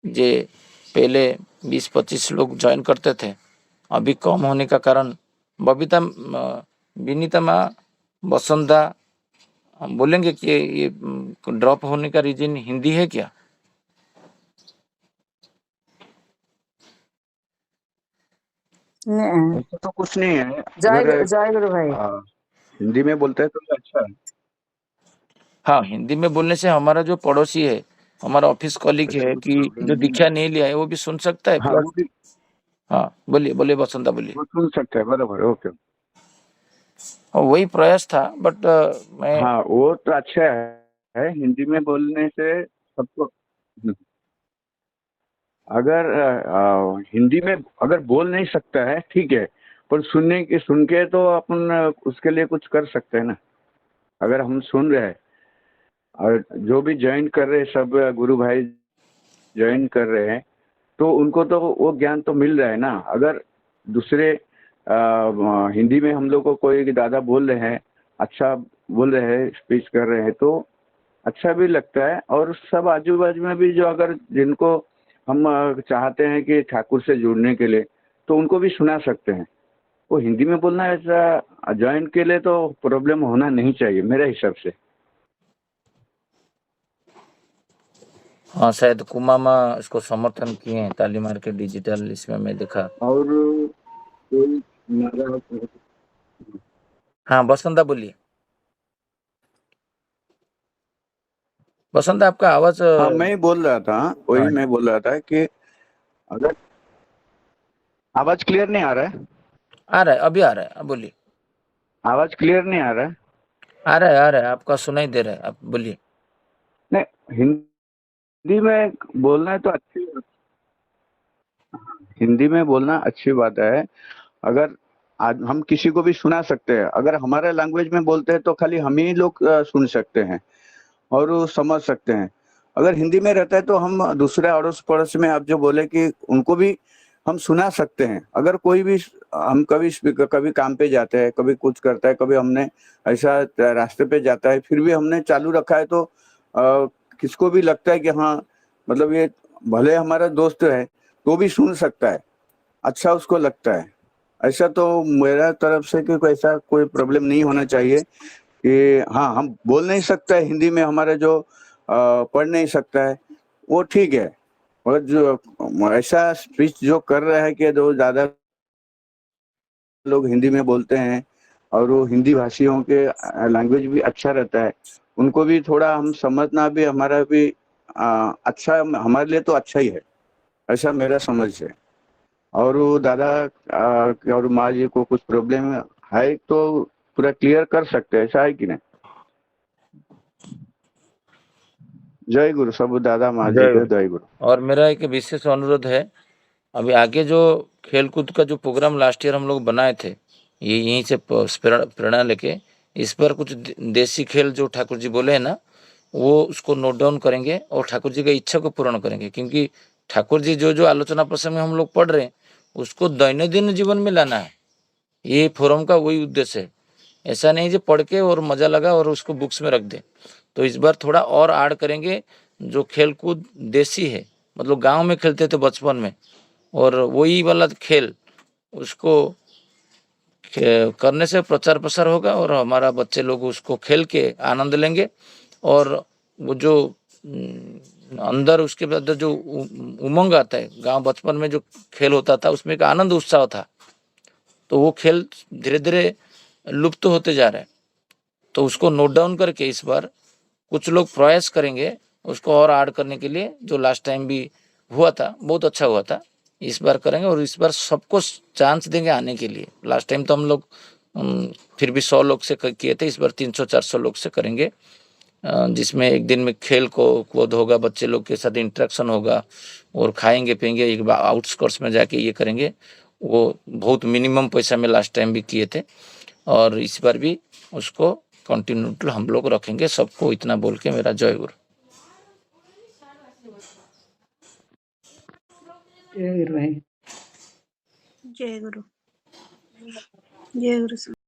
जे पहले 20-25 लोग ज्वाइन करते थे, अभी कम होने का कारण बबीता, विनीता माँ, वसंता बोलेंगे कि ये ड्रॉप होने का रीजन हिंदी है क्या? ऐसा तो कुछ नहीं है। जय गुरु भाई। हिंदी में बोलते हैं तो अच्छा है। हाँ, हिंदी में बोलने से हमारा जो पड़ोसी है, हमारा ऑफिस कॉलीग है कि जो दीक्षा नहीं लिया है वो भी सुन सकता है। हाँ, वो भी हाँ बोलिए बोलिए वसंता बोलिए। वो सुन सकते हैं, बराबर, ओके। वही प्रयास था, बट मैं हाँ, वो तो अच्छा है हिंदी में बोलने से सबको। अगर हिंदी में अगर बोल नहीं सकता है ठीक है, पर सुन के तो अपन उसके लिए कुछ कर सकते हैं ना। अगर हम सुन रहे हैं और जो भी ज्वाइन कर रहे हैं, सब गुरु भाई ज्वाइन कर रहे हैं, तो उनको तो वो ज्ञान तो मिल रहा है ना। अगर दूसरे हिंदी में हम लोग को कोई दादा बोल रहे हैं, अच्छा बोल रहे हैं, स्पीच कर रहे हैं, तो अच्छा भी लगता है। और सब आजू बाजू में भी जो अगर जिनको हम चाहते हैं कि ठाकुर से जुड़ने के लिए, तो उनको भी सुना सकते हैं। वो हिंदी में बोलना ऐसा ज्वाइन के लिए तो प्रॉब्लम होना नहीं चाहिए मेरे हिसाब से। हाँ, शायद कुमामा इसको समर्थन किए हैं, ताली मार के डिजिटल इसमें मैं देखा। और कोई हाँ वसंता बोलिए। वसंता आपका आवाज हाँ, मैं बोल रहा था, वही मैं बोल रहा था कि अगर आवाज क्लियर नहीं आ रहा है, आ रहा है, अभी आ रहा है, अब बोलिए। आवाज क्लियर नहीं आ रहा है। आ रहा है, आपका सुनाई दे रहा है, आप बोलिए। नहीं, हिंदी में बोलना है तो हिंदी में बोलना अच्छी बात है। अगर आज हम किसी को भी सुना सकते हैं, अगर हमारे लैंग्वेज में बोलते हैं तो खाली हम ही लोग सुन सकते हैं और वो समझ सकते हैं। अगर हिंदी में रहता है तो हम दूसरे अड़ोस पड़ोस में आप जो बोले कि उनको भी हम सुना सकते हैं। अगर कोई भी हम कभी काम पे जाते हैं, कभी कुछ करता है, कभी हमने ऐसा रास्ते पे जाता है, फिर भी हमने चालू रखा है तो किसको भी लगता है कि हाँ मतलब ये भले हमारा दोस्त है तो भी सुन सकता है, अच्छा उसको लगता है। ऐसा तो मेरा तरफ से कि कोई ऐसा कोई प्रॉब्लम नहीं होना चाहिए कि हाँ हम बोल नहीं सकता है हिंदी में, हमारा जो पढ़ नहीं सकता है वो ठीक है, और जो ऐसा स्पीच जो कर रहा है कि जो ज्यादा लोग हिंदी में बोलते हैं और वो हिंदी भाषियों के लैंग्वेज भी अच्छा रहता है, उनको भी थोड़ा हम समझना भी हमारा भी अच्छा, हमारे लिए तो अच्छा ही है, ऐसा मेरा समझ है। और वो दादा और माँ जी को कुछ प्रॉब्लम है तो पूरा क्लियर कर सकते हैं, ऐसा है कि नहीं? जय गुरु, सब दादा माँ जी जय के गुरु। जय गुरु। और मेरा एक विशेष अनुरोध है, अभी आगे जो खेलकूद का जो प्रोग्राम लास्ट ईयर हम लोग बनाए थे, ये यहीं से प्रेरणा लेके इस पर कुछ देसी खेल जो ठाकुर जी बोले हैं ना, वो उसको नोट डाउन करेंगे और ठाकुर जी की इच्छा को पूर्ण करेंगे। क्योंकि ठाकुर जी जो जो आलोचना प्रसंग में हम लोग पढ़ रहे हैं उसको दैनंदिन जीवन में लाना है, ये फोरम का वही उद्देश्य है। ऐसा नहीं जो पढ़ के और मजा लगा और उसको बुक्स में रख दे। तो इस बार थोड़ा और ऐड करेंगे, जो खेलकूद देसी है, मतलब गांव में खेलते थे बचपन में, और वही वाला खेल उसको करने से प्रचार प्रसार होगा और हमारा बच्चे लोग उसको खेल के आनंद लेंगे। और वो जो अंदर उसके बाद जो उमंग आता है, गांव बचपन में जो खेल होता था उसमें एक आनंद उत्साह था, तो वो खेल धीरे धीरे लुप्त होते जा रहा है। तो उसको नोट डाउन करके इस बार कुछ लोग प्रयास करेंगे उसको और ऐड करने के लिए। जो लास्ट टाइम भी हुआ था बहुत अच्छा हुआ था, इस बार करेंगे और इस बार सबको चांस देंगे आने के लिए। लास्ट टाइम तो हम लोग फिर भी 100 लोग से किए थे, इस बार 300-400 लोग से करेंगे, जिसमें एक दिन में खेल को कूद होगा, बच्चे लोग के साथ इंटरेक्शन होगा और खाएंगे पिएंगे। एक बार आउटस्कर्ट्स में जाके ये करेंगे, वो बहुत मिनिमम पैसा में लास्ट टाइम भी किए थे और इस बार भी उसको कंटिन्यू हम लोग रखेंगे। सबको इतना बोल के मेरा जय गुरु। जय गुरु भाई। जय गुरु। जय गुरु।